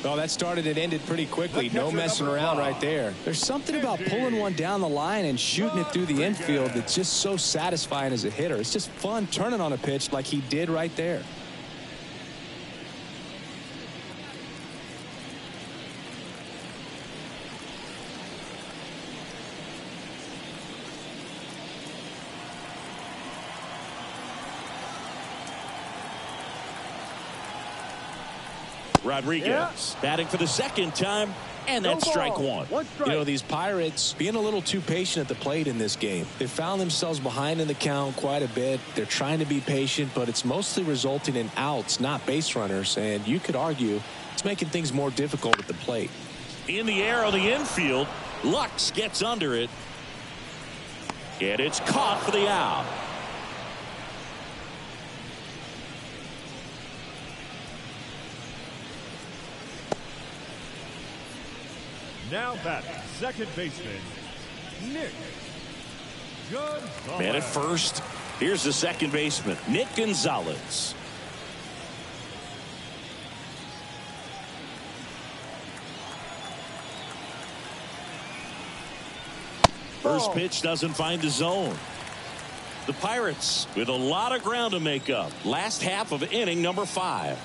Speaker 1: Well, that started and ended pretty quickly. No messing around right there. There's something about pulling one down the line and shooting it through the infield that's just so satisfying as a hitter. It's just fun turning on a pitch like he did right there.
Speaker 2: Rodriguez batting for the second time, and that's strike 1.
Speaker 1: You know, these Pirates being a little too patient at the plate in this game. They found themselves behind in the count quite a bit. They're trying to be patient, but it's mostly resulting in outs, not base runners, and you could argue it's making things more difficult at the plate.
Speaker 2: In the air on the infield, Lux gets under it, and it's caught for the out.
Speaker 4: Now batting, second baseman, Nick Gonzalez.
Speaker 2: Man at first. Here's the second baseman, Nick Gonzalez. First pitch doesn't find the zone. The Pirates with a lot of ground to make up. Last half of inning number 5.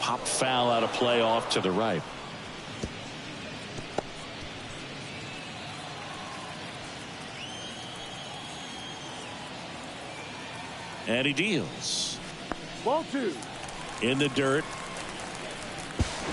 Speaker 2: Pop foul out of play off to the right. And he deals.
Speaker 3: Ball 2.
Speaker 2: In the dirt.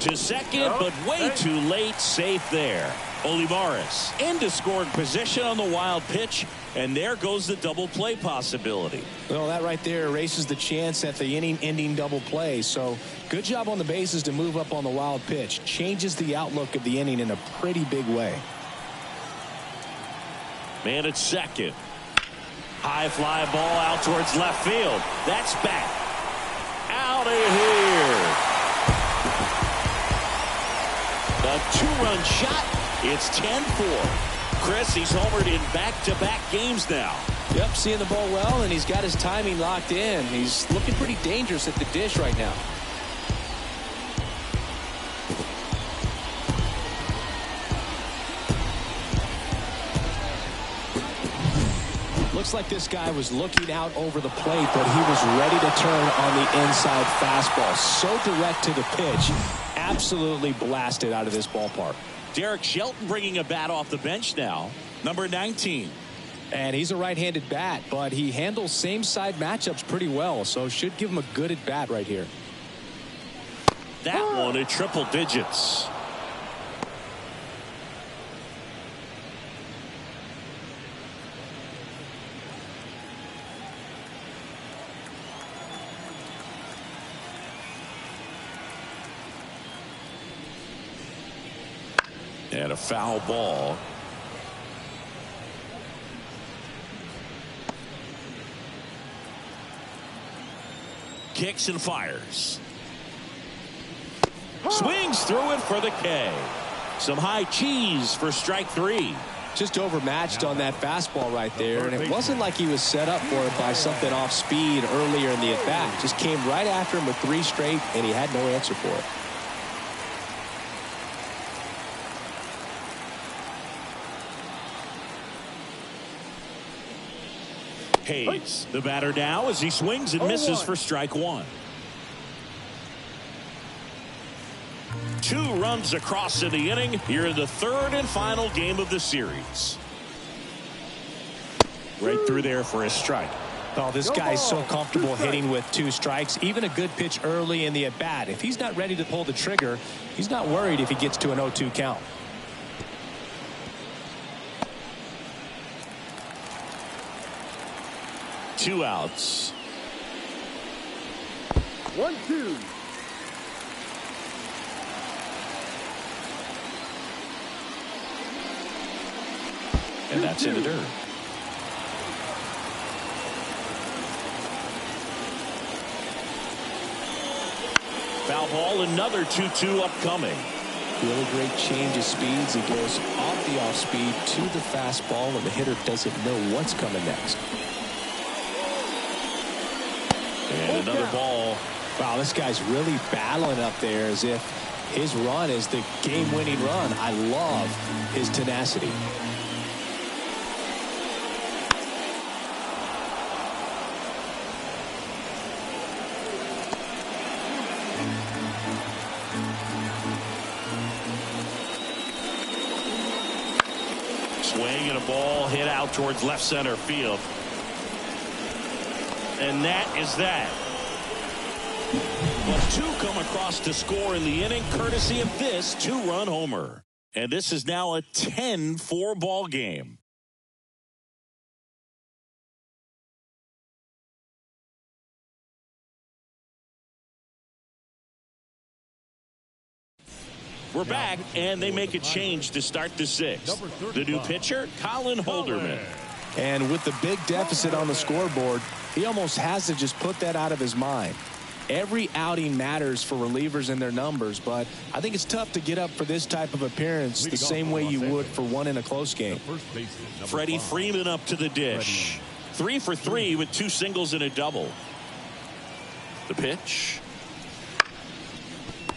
Speaker 2: To second, but way too late. Safe there. Olivares into scoring position on the wild pitch, and there goes the double play possibility.
Speaker 1: Well, that right there erases the chance at the inning-ending double play. So good job on the bases to move up on the wild pitch. Changes the outlook of the inning in a pretty big way.
Speaker 2: Man at second. High fly ball out towards left field. That's back. Out of here. A 2-run shot. It's 10-4. Chris, he's homered in back-to-back games now.
Speaker 1: Yep, seeing the ball well, and he's got his timing locked in. He's looking pretty dangerous at the dish right now. Looks like this guy was looking out over the plate, but he was ready to turn on the inside fastball. So direct to the pitch. Absolutely blasted out of this ballpark.
Speaker 2: Derek Shelton bringing a bat off the bench now. Number 19.
Speaker 1: And he's a right-handed bat, but he handles same-side matchups pretty well, so should give him a good at-bat right here.
Speaker 2: That one at triple digits. And a foul ball. Kicks and fires. Swings through it for the K. Some high cheese for strike 3.
Speaker 1: Just overmatched on that fastball right there, and it wasn't like he was set up for it by something off speed earlier in the at-bat. Just came right after him with 3 straight, and he had no answer for it.
Speaker 2: Hayes, the batter now, as he swings and misses for strike 1. 2 runs across in the inning here in the 3rd and final game of the series. Right through there for a strike.
Speaker 1: Oh, this guy's so comfortable hitting with 2 strikes. Even a good pitch early in the at-bat. If he's not ready to pull the trigger, he's not worried if he gets to an 0-2 count.
Speaker 2: Two outs.
Speaker 3: 1-2.
Speaker 2: And that's in the dirt. Foul ball, another 2-2 upcoming.
Speaker 1: Really great change of speeds. He goes off the off speed to the fastball, and the hitter doesn't know what's coming next.
Speaker 2: And another ball.
Speaker 1: Wow, this guy's really battling up there as if his run is the game-winning run. I love his tenacity.
Speaker 2: Swing and a ball hit out towards left center field. And that is that. Well, 2 come across to score in the inning, courtesy of this 2-run homer. And this is now a 10-4 ball game. We're back, and they make a change to start the 6th. The new pitcher, Colin Holderman.
Speaker 1: And with the big deficit on the scoreboard, he almost has to just put that out of his mind. Every outing matters for relievers and their numbers, but I think it's tough to get up for this type of appearance the same way you would for one in a close game.
Speaker 2: Freddie Freeman up to the dish. 3 for 3 with 2 singles and a double. The pitch.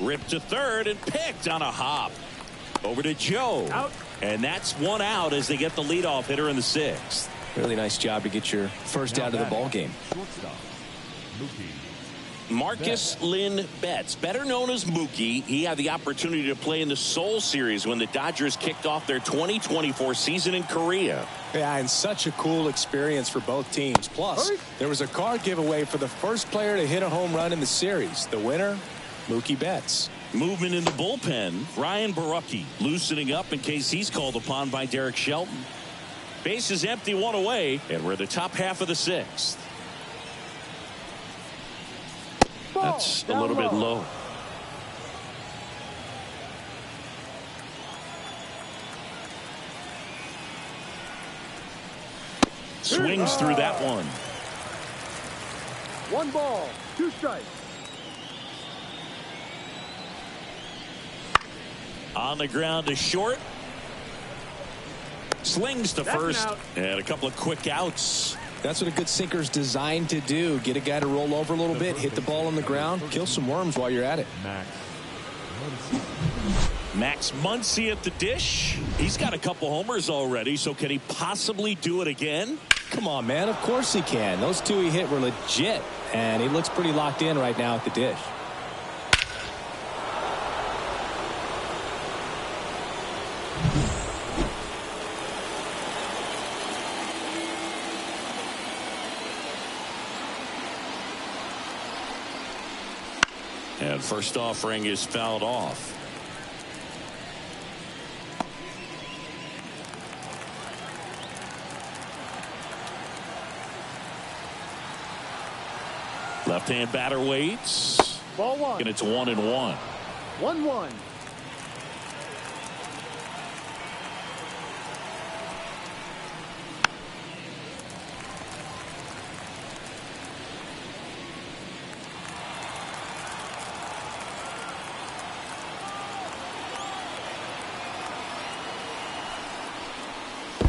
Speaker 2: Ripped to third and picked on a hop. Over to Joe.
Speaker 3: Out.
Speaker 2: And that's one out as they get the leadoff hitter in the 6th.
Speaker 1: Really nice job to get your first out of the ball game.
Speaker 4: Shortstop, Mookie
Speaker 2: Marcus Lynn Betts, better known as Mookie. He had the opportunity to play in the Seoul Series when the Dodgers kicked off their 2024 season in Korea.
Speaker 1: Yeah, and such a cool experience for both teams. Plus, there was a card giveaway for the first player to hit a home run in the series. The winner, Mookie Betts.
Speaker 2: Movement in the bullpen, Ryan Barucki loosening up in case he's called upon by Derek Shelton. Base is empty, one away, and we're the top half of the 6th. That's a little bit low. Swings through that one.
Speaker 3: 1 ball, 2 strikes.
Speaker 2: On the ground to short. Slings to first. And a couple of quick outs.
Speaker 1: That's what a good sinker's designed to do. Get a guy to roll over a little bit, hit the ball on the ground, kill some worms while you're at it.
Speaker 2: Max Muncy at the dish. He's got a couple homers already, so can he possibly do it again?
Speaker 1: Come on, man. Of course he can. Those 2 he hit were legit, and he looks pretty locked in right now at the dish.
Speaker 2: And first offering is fouled off. Left-hand batter waits.
Speaker 3: Ball 1.
Speaker 2: And it's 1-1.
Speaker 3: 1-1.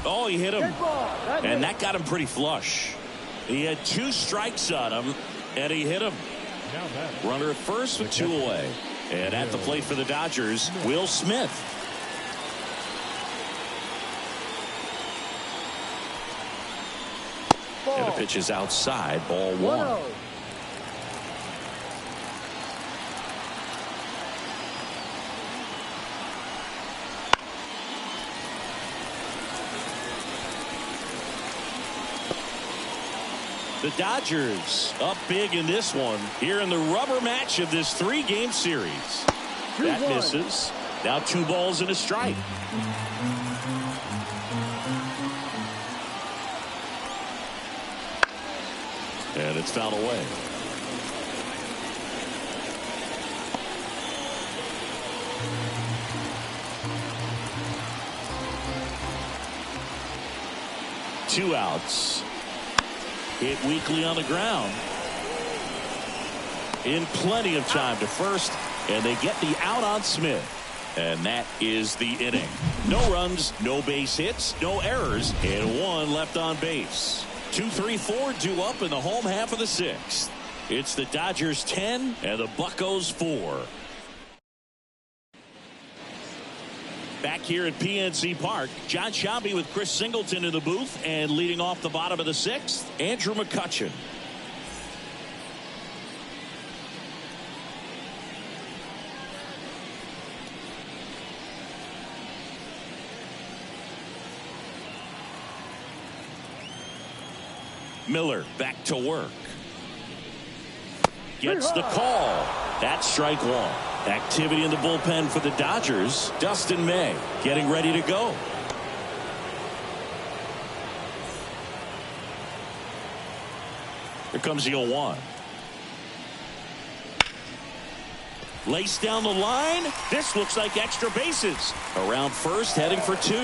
Speaker 2: Oh, he hit him.
Speaker 3: That
Speaker 2: and that got him pretty flush. He had 2 strikes on him, and he hit him. Runner at first with 2 away. And at the plate for the Dodgers, Will Smith. And the pitch is outside, ball 1. The Dodgers up big in this one here in the rubber match of this 3-game series. That misses. Now 2 balls and a strike. And it's fouled away. Two outs. Hit weakly on the ground. In plenty of time to first, and they get the out on Smith. And that is the inning. No runs, no base hits, no errors, and 1 left on base. 2, 3, 4 due up in the home half of the 6th. It's the Dodgers 10 and the Buccos 4. Back here at PNC Park, John Sciambi with Chris Singleton in the booth, and leading off the bottom of the 6th, Andrew McCutchen. Miller back to work. Gets the call. That's strike 1. Activity in the bullpen for the Dodgers. Dustin May getting ready to go. Here comes the 0-1. Laced down the line. This looks like extra bases. Around first, heading for 2.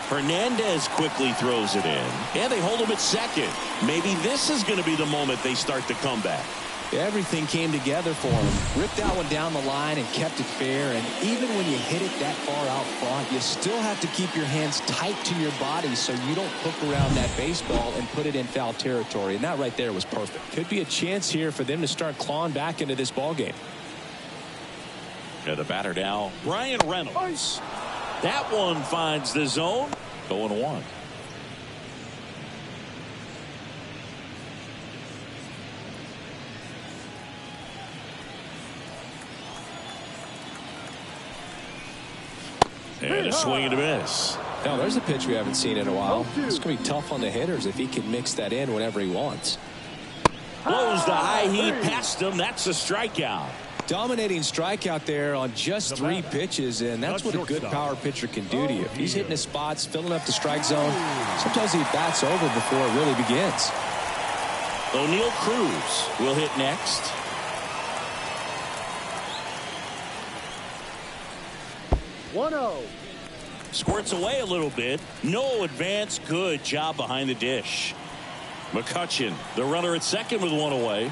Speaker 2: Hernandez quickly throws it in. And they hold him at second. Maybe this is going to be the moment they start the comeback.
Speaker 1: Everything came together for him. Ripped that one down the line and kept it fair. And even when you hit it that far out front, you still have to keep your hands tight to your body so you don't hook around that baseball and put it in foul territory. And that right there was perfect. Could be a chance here for them to start clawing back into this ball game.
Speaker 2: And the batter now, Brian Reynolds. That one finds the zone. 0-1. And a swing and a miss.
Speaker 1: Now, there's a pitch we haven't seen in a while. It's going to be tough on the hitters if he can mix that in whenever he wants.
Speaker 2: Blows the high heat past him. That's a strikeout.
Speaker 1: Dominating strikeout there on just 3 pitches, and that's what a good power pitcher can do to you. If he's hitting his spots, filling up the strike zone, sometimes he bats over before it really begins.
Speaker 2: O'Neal Cruz will hit next.
Speaker 3: 1-0.
Speaker 2: Squirts away a little bit. No advance. Good job behind the dish. McCutchen, the runner at second with 1 away.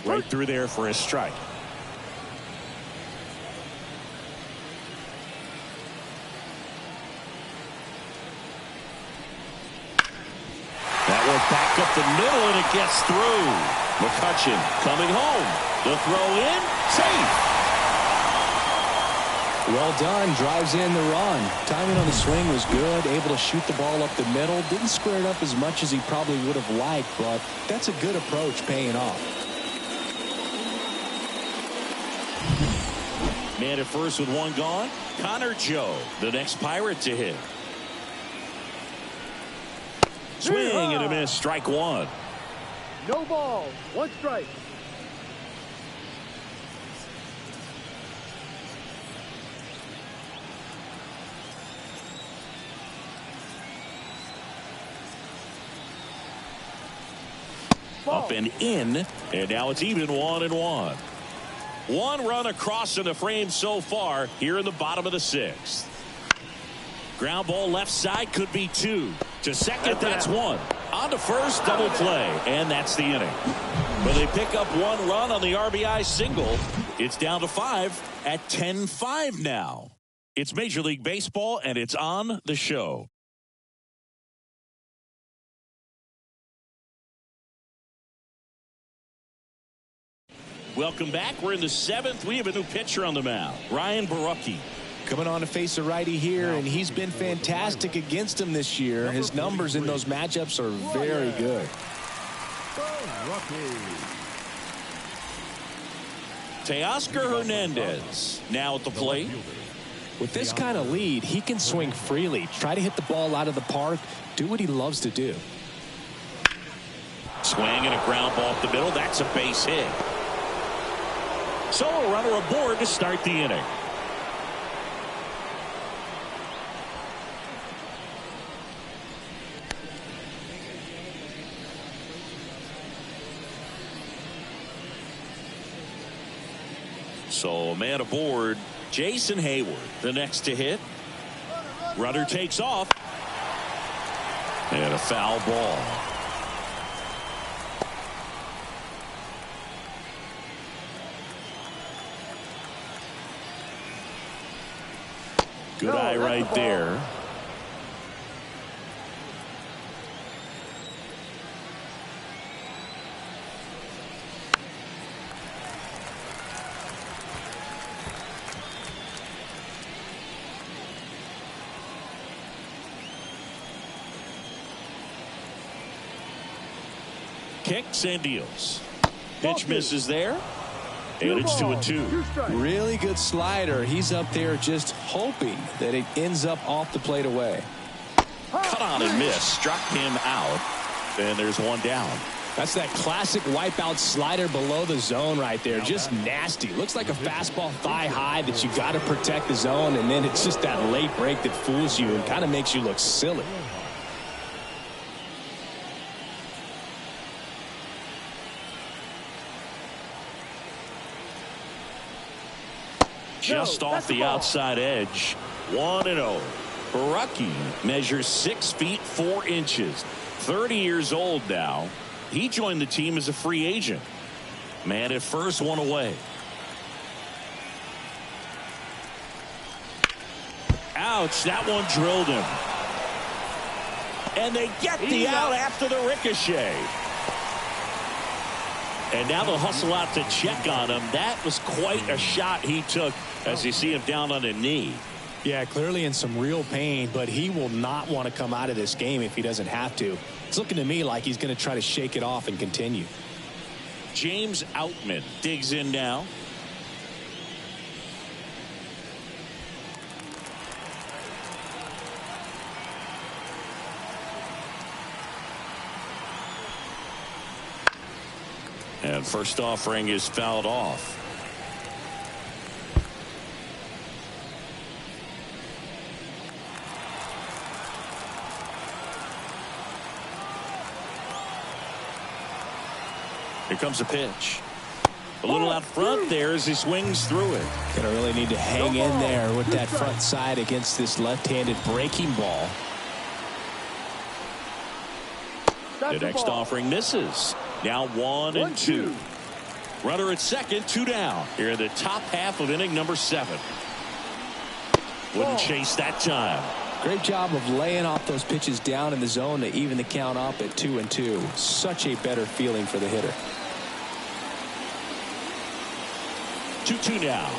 Speaker 2: Right through there for a strike. That one back up the middle and it gets through. McCutchen coming home. The throw in. Safe.
Speaker 1: Well done. Drives in the run. Timing on the swing was good. Able to shoot the ball up the middle. Didn't square it up as much as he probably would have liked, but that's a good approach, paying off.
Speaker 2: Man at first with 1 gone. Connor Joe, the next Pirate to hit. Swing and a miss. Strike 1.
Speaker 3: No ball. 1 strike.
Speaker 2: Up and in, and now it's even 1-1. 1 run across in the frame so far here in the bottom of the 6th. Ground ball left side, could be 2. To second, that's 1. On to first, double play, and that's the inning. But they pick up 1 run on the RBI single. It's down to 5 at 10-5 now. It's Major League Baseball, and it's on the show. Welcome back. We're in the 7th. We have a new pitcher on the mound, Ryan Borucki.
Speaker 1: Coming on to face a righty here, and he's been fantastic against him this year. His numbers in those matchups are very good.
Speaker 2: Teoscar Hernandez now at the plate.
Speaker 1: With this kind of lead, he can swing freely, try to hit the ball out of the park, do what he loves to do.
Speaker 2: Swing and a ground ball up the middle. That's a base hit. So a runner aboard to start the inning. So a man aboard, Jason Hayward, the next to hit. Runner takes off. And a foul ball. Good eye right there. Kicks and deals. Pitch misses there. And it's 2-2.
Speaker 1: Really good slider. He's up there just hoping that it ends up off the plate away.
Speaker 2: Cut on and miss. Struck him out. And there's 1 down.
Speaker 1: That's that classic wipeout slider below the zone right there. Just nasty. Looks like a fastball thigh high that you got to protect the zone, and then it's just that late break that fools you and kind of makes you look silly.
Speaker 2: Just off the outside edge. 1-0. Borucki measures 6 feet 4 inches. 30 years old now. He joined the team as a free agent. Man at first, 1 away. Ouch, that one drilled him. And they get the out after the ricochet. And now they'll hustle out to check on him. That was quite a shot he took as you see him down on a knee.
Speaker 1: Yeah, clearly in some real pain, but he will not want to come out of this game if he doesn't have to. It's looking to me like he's going to try to shake it off and continue.
Speaker 2: James Outman digs in now. And first offering is fouled off. Here comes a pitch. A little out front there as he swings through it.
Speaker 1: Gonna really need to hang in there with that front side against this left-handed breaking ball.
Speaker 2: The next offering misses. Now 1-2. Runner at second, 2 down. Here in the top half of inning number 7. Wouldn't chase that time.
Speaker 1: Great job of laying off those pitches down in the zone to even the count up at 2-2. Such a better feeling for the hitter.
Speaker 2: 2-2 now.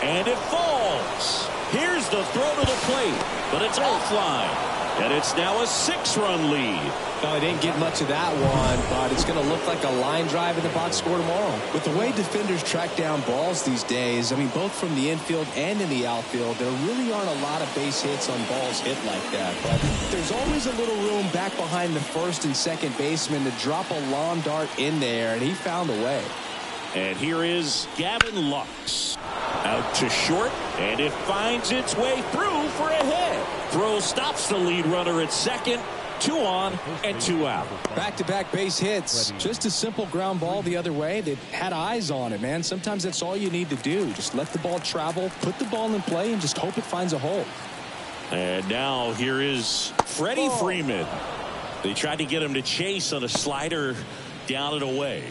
Speaker 2: And it falls. Here's the throw to the plate, but it's offline. And it's now a 6-run lead.
Speaker 1: No, I didn't get much of that one, but it's going to look like a line drive in the box score tomorrow. With the way defenders track down balls these days, I mean, both from the infield and in the outfield, there really aren't a lot of base hits on balls hit like that. But there's always a little room back behind the first and second baseman to drop a lawn dart in there, and he found a way.
Speaker 2: And here is Gavin Lux. Out to short, and it finds its way through for a hit. Throw stops the lead runner at second. 2 on and 2 out.
Speaker 1: Back-to-back base hits. Just a simple ground ball the other way. They had eyes on it, man. Sometimes that's all you need to do. Just let the ball travel, put the ball in play, and just hope it finds a hole.
Speaker 2: And now here is Freddie Freeman. They tried to get him to chase on a slider down and away.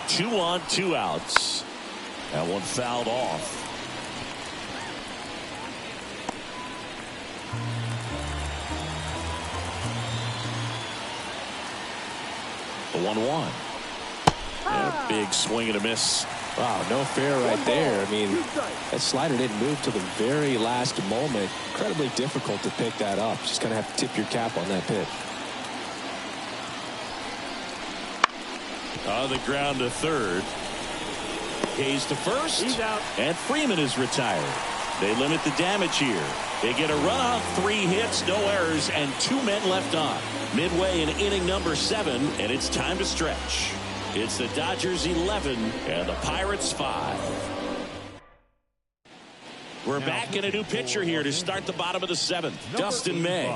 Speaker 2: Two on, 2 outs. That one fouled off. The 1-1. And a big swing and a miss.
Speaker 1: Wow, no fair right there. I mean, that slider didn't move till the very last moment. Incredibly difficult to pick that up. Just kind of have to tip your cap on that pitch.
Speaker 2: On the ground to third. Hayes to first.
Speaker 3: He's out.
Speaker 2: And Freeman is retired. They limit the damage here. They get a run on 3 hits, no errors, and 2 men left on. Midway in inning number 7, and it's time to stretch. It's the Dodgers 11 and the Pirates 5. We're back in a new pitcher here to start the bottom of the 7th. Dustin May.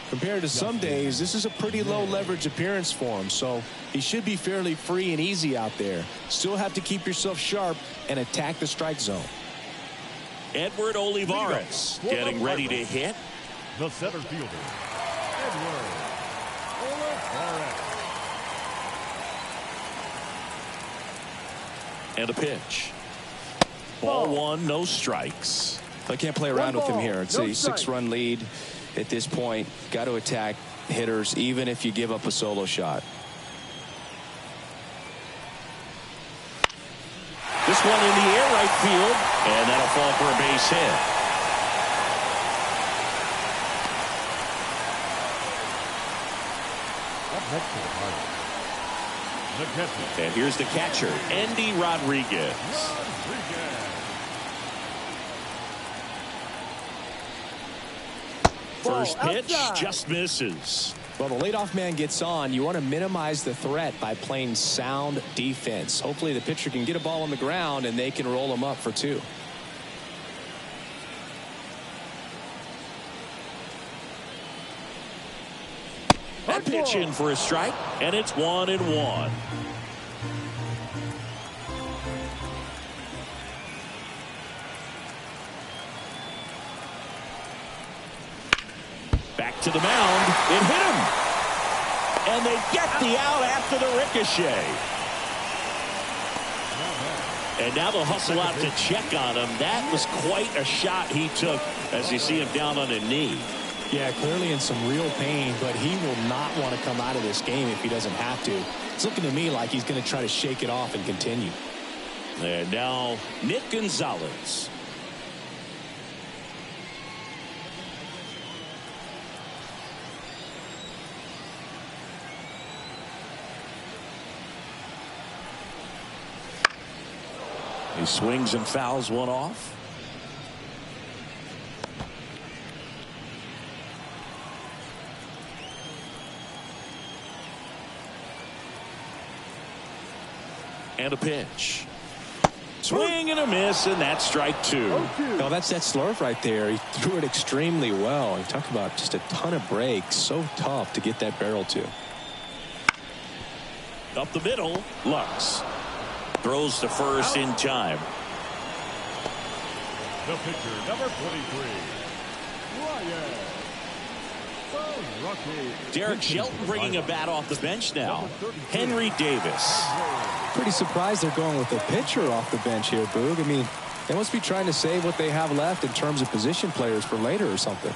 Speaker 1: Compared to some days, this is a pretty low leverage appearance for him, so he should be fairly free and easy out there. Still have to keep yourself sharp and attack the strike zone.
Speaker 2: Edward Olivares getting ready to hit.
Speaker 4: The center fielder, Edward Olivares.
Speaker 2: And a pitch. Ball 1, no strikes.
Speaker 1: I can't play around with him here. It's
Speaker 3: no
Speaker 1: a
Speaker 3: strike.
Speaker 1: 6-run lead at this point. Got to attack hitters even if you give up a solo shot.
Speaker 2: This one in the air right field, and that'll fall for a base hit.
Speaker 4: Up next to the Pirates, the catcher,
Speaker 2: And here's the catcher, Andy Rodriguez.
Speaker 4: Rodriguez.
Speaker 2: First
Speaker 3: Ball
Speaker 2: pitch
Speaker 3: outside.
Speaker 2: just misses.
Speaker 1: Well, the leadoff man gets on. You want to minimize the threat by playing sound defense. Hopefully the pitcher can get a ball on the ground and they can roll him up for 2.
Speaker 2: That pitch in for a strike, and it's 1-1. Back to the mound. It hit him. And they get the out after the ricochet. And now they'll hustle out to check on him. That was quite a shot he took as you see him down on a knee.
Speaker 1: Yeah, clearly in some real pain, but he will not want to come out of this game if he doesn't have to. It's looking to me like he's going to try to shake it off and continue.
Speaker 2: And now Nick Gonzalez. He swings and fouls one off. And a pitch. Swing and a miss, and that's strike two.
Speaker 1: No, that's that slurve right there. He threw it extremely well. You talk about just a ton of breaks. So tough to get that barrel to.
Speaker 2: Up the middle, Lux. Throws to first in time.
Speaker 4: The pitcher, number 23, Ryan.
Speaker 2: Derek Shelton bringing a bat off the bench now. Henry Davis.
Speaker 1: Pretty surprised they're going with the pitcher off the bench here, Boog. I mean, they must be trying to save what they have left in terms of position players for later or something.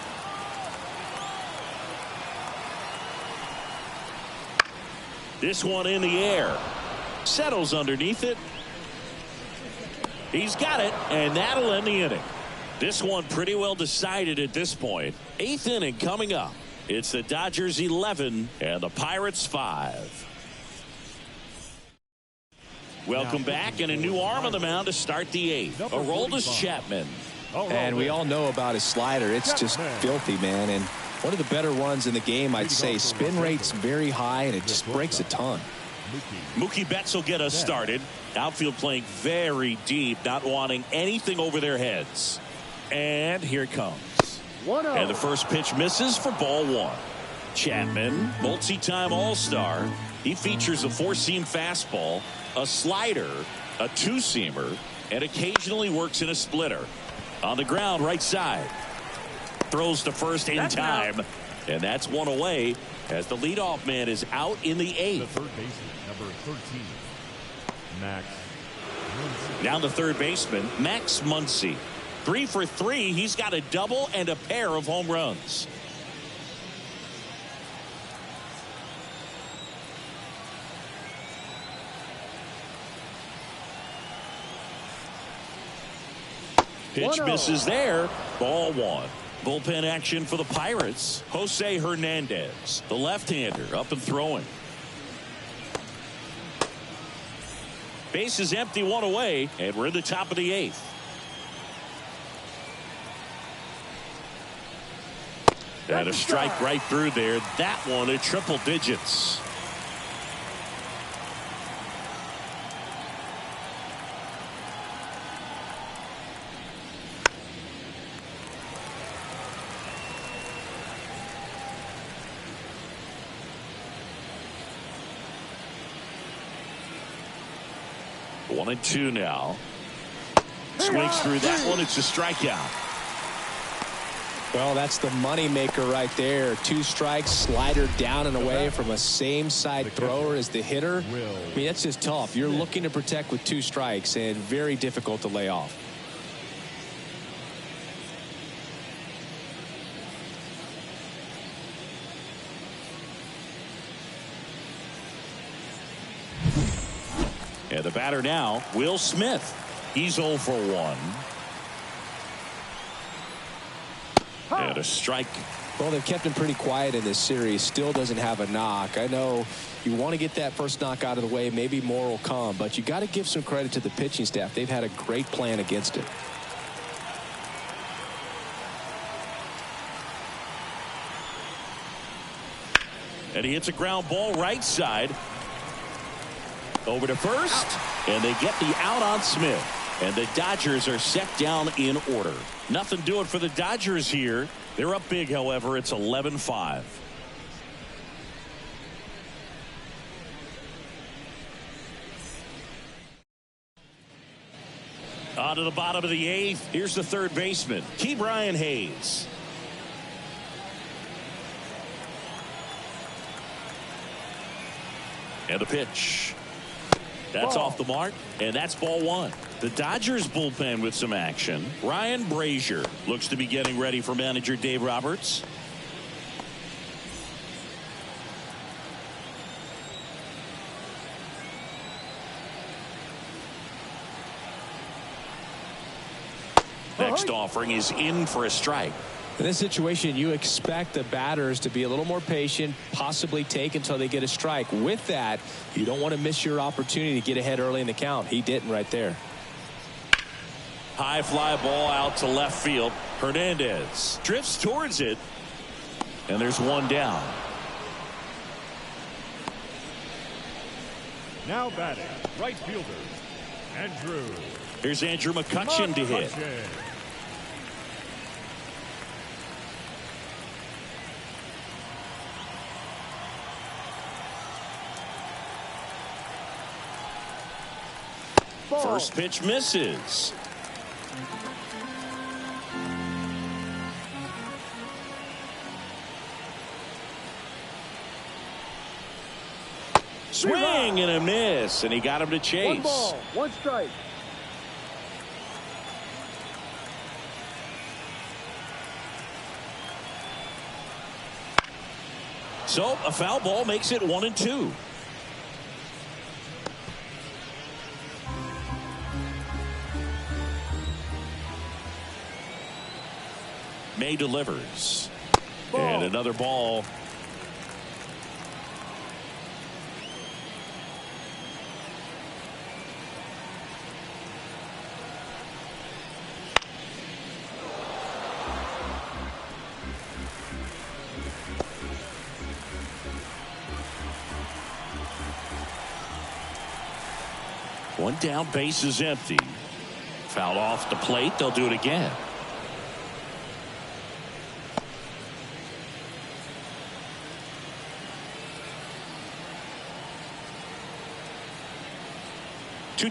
Speaker 2: This one in the air. Settles underneath it. He's got it, and that'll end the inning. This one pretty well decided at this point. 8th inning coming up. It's the Dodgers 11 and the Pirates 5. Welcome back, and a new arm on the mound to start the 8th. Aroldis Chapman.
Speaker 1: And we all know about his slider. It's just filthy, man. And one of the better ones in the game, I'd say. Spin rate's very high, and it just breaks a ton.
Speaker 2: Mookie Betts will get us started. Outfield playing very deep, not wanting anything over their heads. And here it comes.
Speaker 3: 1-0.
Speaker 2: And the first pitch misses for ball one. Chapman, multi-time All-Star. He features a four-seam fastball, a slider, a two-seamer, and occasionally works in a splitter. On the ground, right side. Throws to first in time. And that's one away as the leadoff man is out in the 8th.
Speaker 4: The third baseman, number 13, Max Muncy.
Speaker 2: Down the third baseman, Max Muncy. 3 for 3. He's got a double and a pair of home runs. Pitch misses there. Ball one. Bullpen action for the Pirates. Jose Hernandez, the left-hander, up and throwing. Base is empty, one away, and we're in the top of the 8th. And a strike right through there. That one at triple digits. One and two now. Swings through that one. It's a strikeout.
Speaker 1: Well, that's the money maker right there. 2 strikes, slider down and away from a same side thrower as the hitter. I mean, that's just tough. You're looking to protect with 2 strikes and very difficult to lay off.
Speaker 2: And the batter now, Will Smith. He's 0 for 1. And a strike.
Speaker 1: Well, they've kept him pretty quiet in this series. Still doesn't have a knock. I know you want to get that first knock out of the way. Maybe more will come, but you got to give some credit to the pitching staff. They've had a great plan against it.
Speaker 2: And he hits a ground ball right side. Over to first. And they get the out on Smith. And the Dodgers are set down in order. Nothing doing for the Dodgers here. They're up big, however. It's 11-5. On to the bottom of the 8th. Here's the third baseman, Ke'Bryan Hayes. And the pitch. That's off the mark, and that's ball one. The Dodgers bullpen with some action. Ryan Brazier looks to be getting ready for manager Dave Roberts. Next offering is in for a strike.
Speaker 1: In this situation, you expect the batters to be a little more patient, possibly take until they get a strike. With that, you don't want to miss your opportunity to get ahead early in the count. He didn't right there.
Speaker 2: High fly ball out to left field. Hernandez drifts towards it, and there's one down.
Speaker 4: Now batting, right fielder, Andrew.
Speaker 2: Here's Andrew McCutchen to hit. First pitch misses. Swing and a miss, and he got him to chase.
Speaker 3: 1 ball, 1 strike.
Speaker 2: So a foul ball makes it 1-2. May delivers.
Speaker 3: Ball.
Speaker 2: And another ball. One down, base is empty. Foul off the plate. They'll do it again.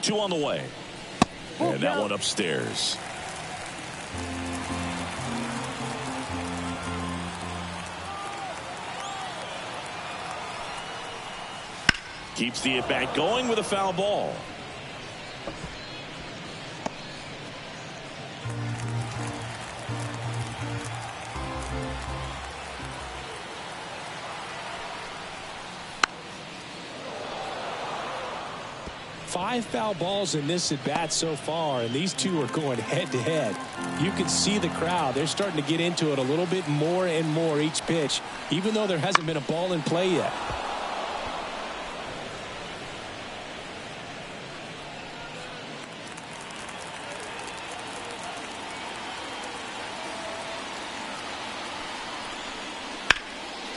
Speaker 2: Two on the way. And that one upstairs. Keeps the at-bat going with a foul ball.
Speaker 1: Five foul balls in this at bat so far, and these two are going head to head. You can see the crowd. They're starting to get into it a little bit more and more each pitch, even though there hasn't been a ball in play yet.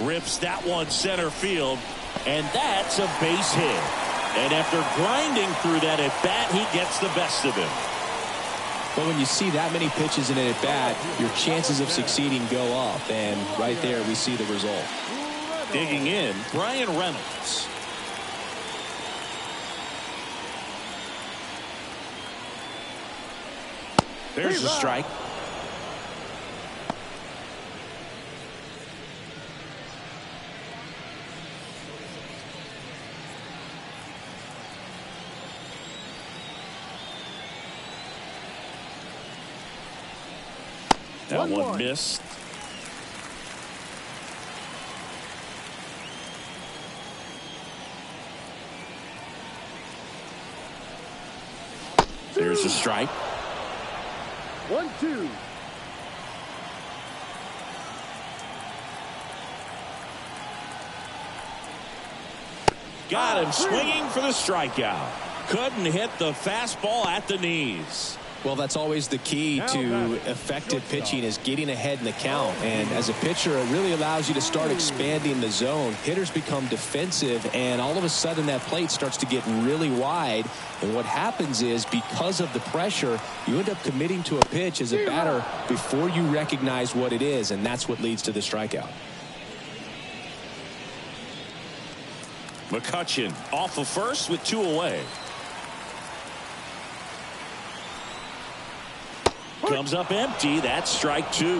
Speaker 2: Rips that one center field, and that's a base hit. And after grinding through that at bat, he gets the best of him.
Speaker 1: But when you see that many pitches in an at bat, your chances of succeeding go up, and right there we see the result.
Speaker 2: Digging in, Brian Reynolds. There's a strike. That one missed. There's a strike.
Speaker 3: 1-2.
Speaker 2: Got him swinging for the strikeout. Couldn't hit the fastball at the knees.
Speaker 1: Well, that's always the key to effective pitching, is getting ahead in the count. And as a pitcher, it really allows you to start expanding the zone. Hitters become defensive, and all of a sudden that plate starts to get really wide. And what happens is, because of the pressure, you end up committing to a pitch as a batter before you recognize what it is, and that's what leads to the strikeout.
Speaker 2: McCutchen off of first with 2 away. Comes up empty. That's strike 2.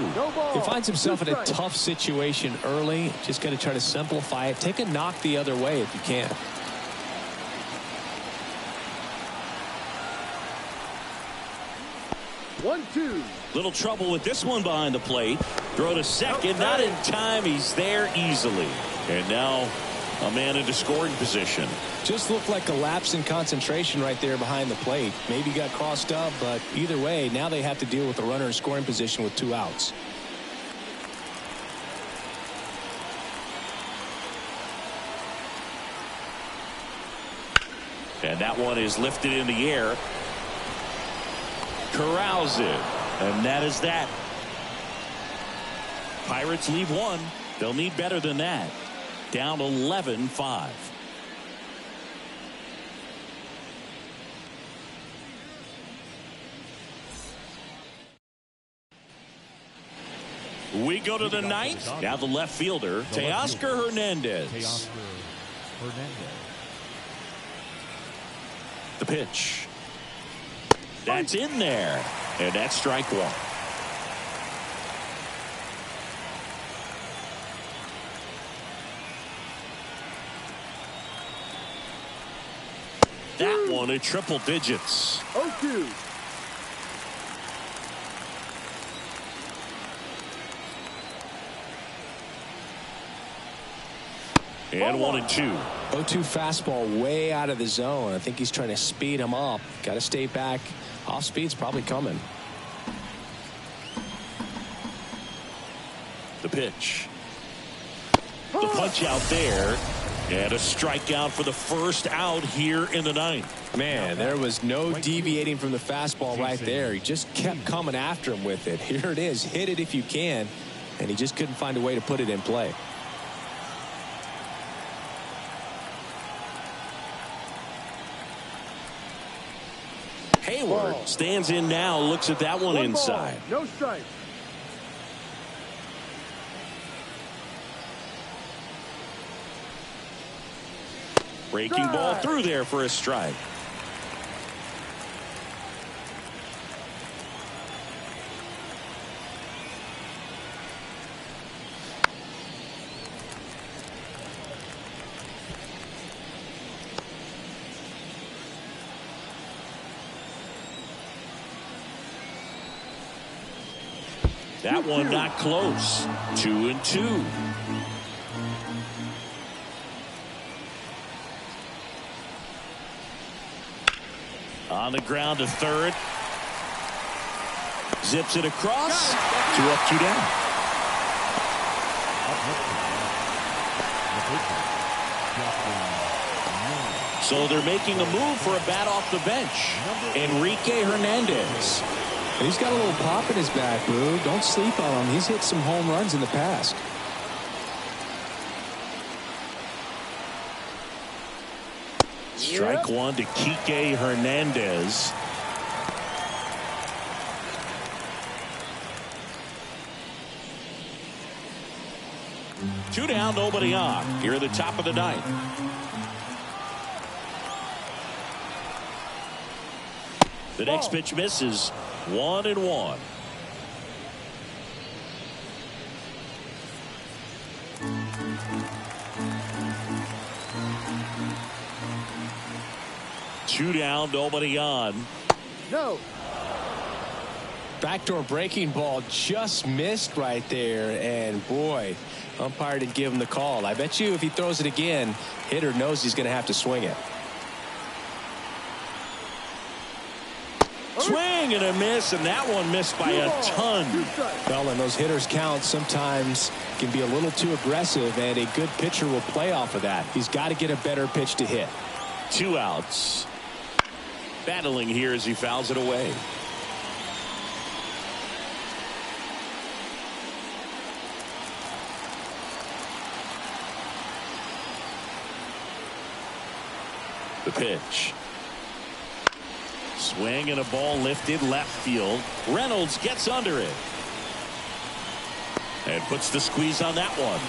Speaker 1: He finds himself in a tough situation early. Just got to try to simplify it. Take a knock the other way if you can.
Speaker 3: 1-2.
Speaker 2: Little trouble with this one behind the plate. Throw to second, not in time. He's there easily. And now a man into scoring position.
Speaker 1: Just looked like a lapse in concentration right there behind the plate. Maybe got crossed up, but either way, now they have to deal with the runner in scoring position with 2 outs.
Speaker 2: And that one is lifted in the air. Corrals it. And that is that. Pirates leave 1. They'll need better than that. Down 11-5. We go to the 9th. Now the left fielder, Teoscar Hernandez. The pitch. That's in there. And that's strike 1. That one at triple digits.
Speaker 3: 0-2.
Speaker 2: And 1-2.
Speaker 1: 0-2 fastball way out of the zone. I think he's trying to speed him up. Got to stay back. Off speed's probably coming.
Speaker 2: The pitch. The punch out there. And a strikeout for the first out here in the 9th.
Speaker 1: Man, there was no deviating from the fastball right there. He just kept coming after him with it. Here it is. Hit it if you can. And he just couldn't find a way to put it in play.
Speaker 2: Hayward stands in now, looks at that one inside.
Speaker 3: No strike.
Speaker 2: Breaking ball through there for a strike. That one not close. 2-2. On the ground to third. Zips it across. 2 up, 2 down. So they're making a move for a bat off the bench. Enrique Hernandez.
Speaker 1: He's got a little pop in his back, Boo. Don't sleep on him. He's hit some home runs in the past.
Speaker 2: Strike 1 to Kike Hernandez. Two down, nobody on. Here at the top of the 9th. The next pitch misses. 1-1. Two down, nobody on.
Speaker 3: No.
Speaker 1: Backdoor breaking ball just missed right there, and boy, umpire didn't give him the call. I bet you if he throws it again, hitter knows he's going to have to swing it.
Speaker 2: Swing and a miss, and that one missed by a ton.
Speaker 1: Well, and those hitters count sometimes can be a little too aggressive, and a good pitcher will play off of that. He's got to get a better pitch to hit.
Speaker 2: 2 outs. Battling here as he fouls it away. The pitch. Swing and a ball lifted left field. Reynolds gets under it. And puts the squeeze on that one.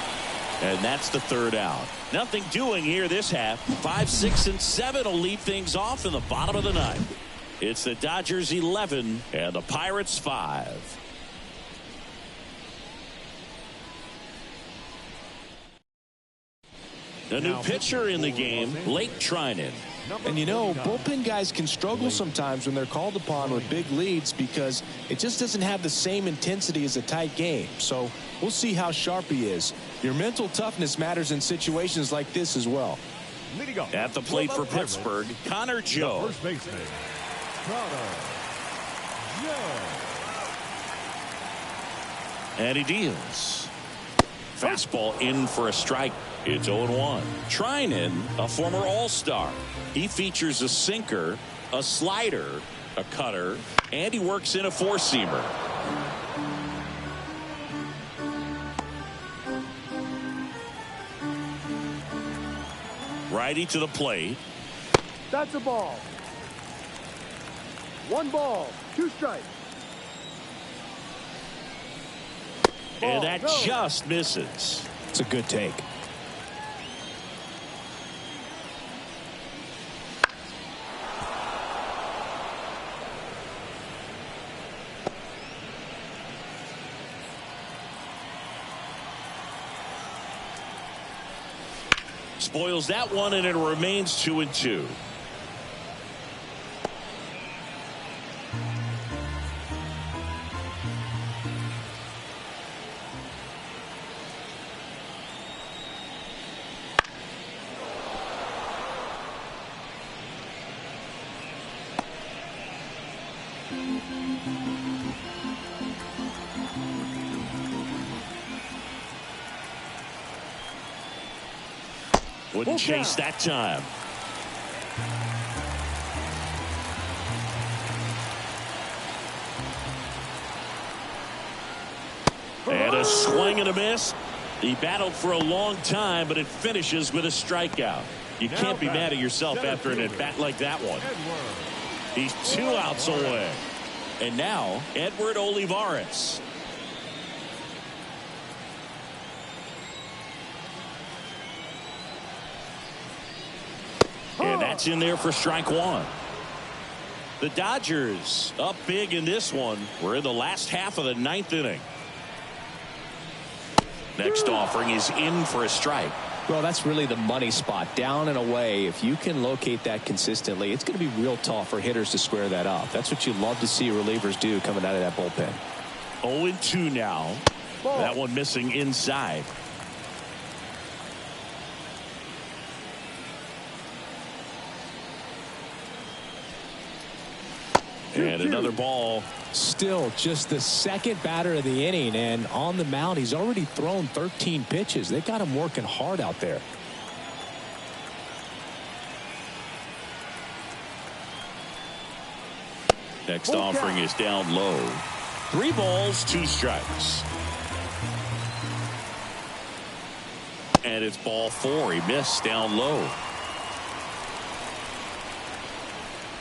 Speaker 2: And that's the 3rd out. Nothing doing here this half. 5, 6, and 7 will lead things off in the bottom of the 9th. It's the Dodgers 11 and the Pirates 5. A new pitcher in the game, Blake Trinan.
Speaker 1: And you know, bullpen guys can struggle sometimes when they're called upon with big leads because it just doesn't have the same intensity as a tight game. So we'll see how sharp he is. Your mental toughness matters in situations like this as well.
Speaker 2: At the plate for Pittsburgh, Connor Joe.
Speaker 4: First baseman, Connor Joe.
Speaker 2: And he deals. Fastball in for a strike. It's 0-1. Treinen, a former All-Star. He features a sinker, a slider, a cutter, and he works in a four-seamer. Righty to the plate.
Speaker 3: That's a ball. 1 ball, 2 strikes.
Speaker 2: And that just misses.
Speaker 1: It's a good take.
Speaker 2: Spoils that one, and it remains 2-2. Wouldn't chase that time. And a swing and a miss. He battled for a long time, but it finishes with a strikeout. You can't be mad at yourself after an at-bat like that one. He's 2 outs away. And now, Edward Olivares. And that's in there for strike 1. The Dodgers up big in this one. We're in the last half of the 9th inning. Next offering is in for a strike.
Speaker 1: Well, that's really the money spot. Down and away. If you can locate that consistently, it's going to be real tough for hitters to square that up. That's what you love to see relievers do coming out of that bullpen.
Speaker 2: 0-2 now. That one missing inside. And another ball.
Speaker 1: Still just the second batter of the inning, and on the mound he's already thrown 13 pitches. They got him working hard out there.
Speaker 2: Next offering is down low. 3 balls, 2 strikes. And it's ball 4. He missed down low.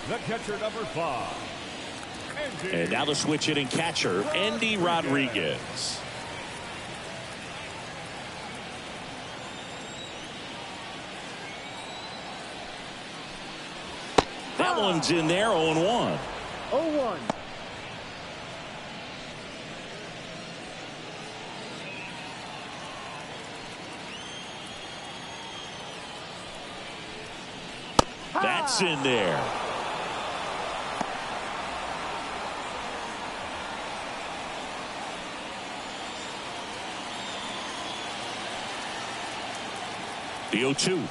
Speaker 4: The catcher, number 5.
Speaker 2: And now the switch hitting catcher, Andy Rodriguez. That one's in there, 0-1.
Speaker 3: 0-1.
Speaker 2: That's in there. The 0-2.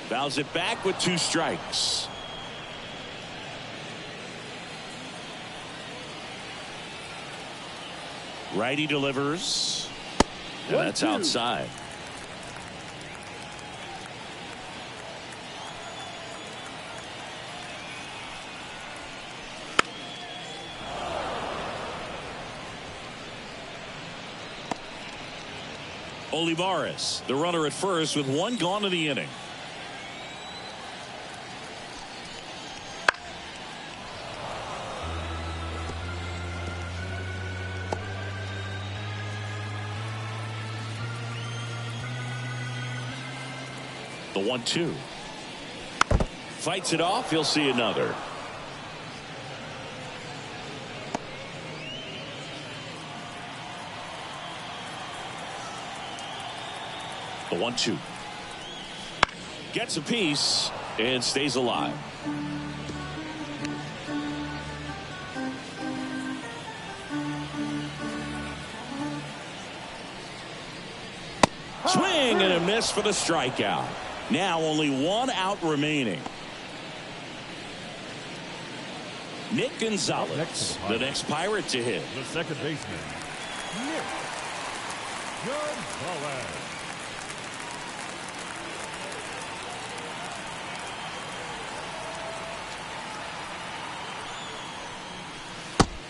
Speaker 2: Fouls it back with 2 strikes. Righty delivers. And that's outside. Olivares, the runner at first with 1 gone in the inning. The 1-2. Fights it off. He'll see another. The 1-2. Gets a piece. and stays alive. Swing and a miss for the strikeout. Now only 1 out remaining. Nick Gonzalez, the next Pirate to hit.
Speaker 4: The second baseman, Nick Gonzalez.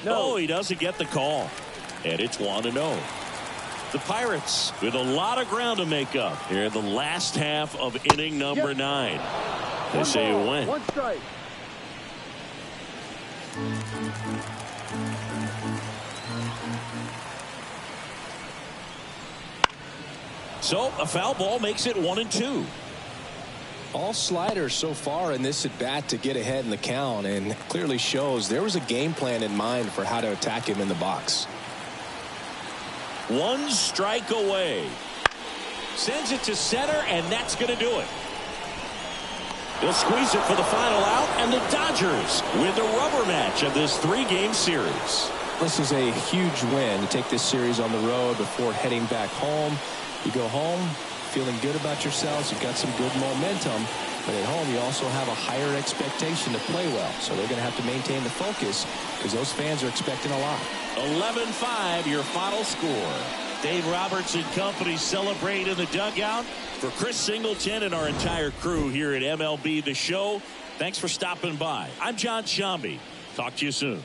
Speaker 2: No, he doesn't get the call. And it's 1-0. The Pirates with a lot of ground to make up here in the last half of inning number 9. They say a win.
Speaker 3: 1 strike.
Speaker 2: So a foul ball makes it 1-2.
Speaker 1: All sliders so far in this at bat to get ahead in the count, and clearly shows there was a game plan in mind for how to attack him in the box.
Speaker 2: 1 strike away. Sends it to center, and that's going to do it. They'll squeeze it for the final out, and the Dodgers win the rubber match of this 3-game series.
Speaker 1: This is a huge win to take this series on the road before heading back home. You go home feeling good about yourselves. You've got some good momentum, but at home you also have a higher expectation to play well. So they're going to have to maintain the focus because those fans are expecting a lot.
Speaker 2: 11-5 your final score. Dave Roberts and company celebrate in the dugout. For Chris Singleton and our entire crew here at MLB The Show, thanks for stopping by. I'm John Shambi. Talk to you soon.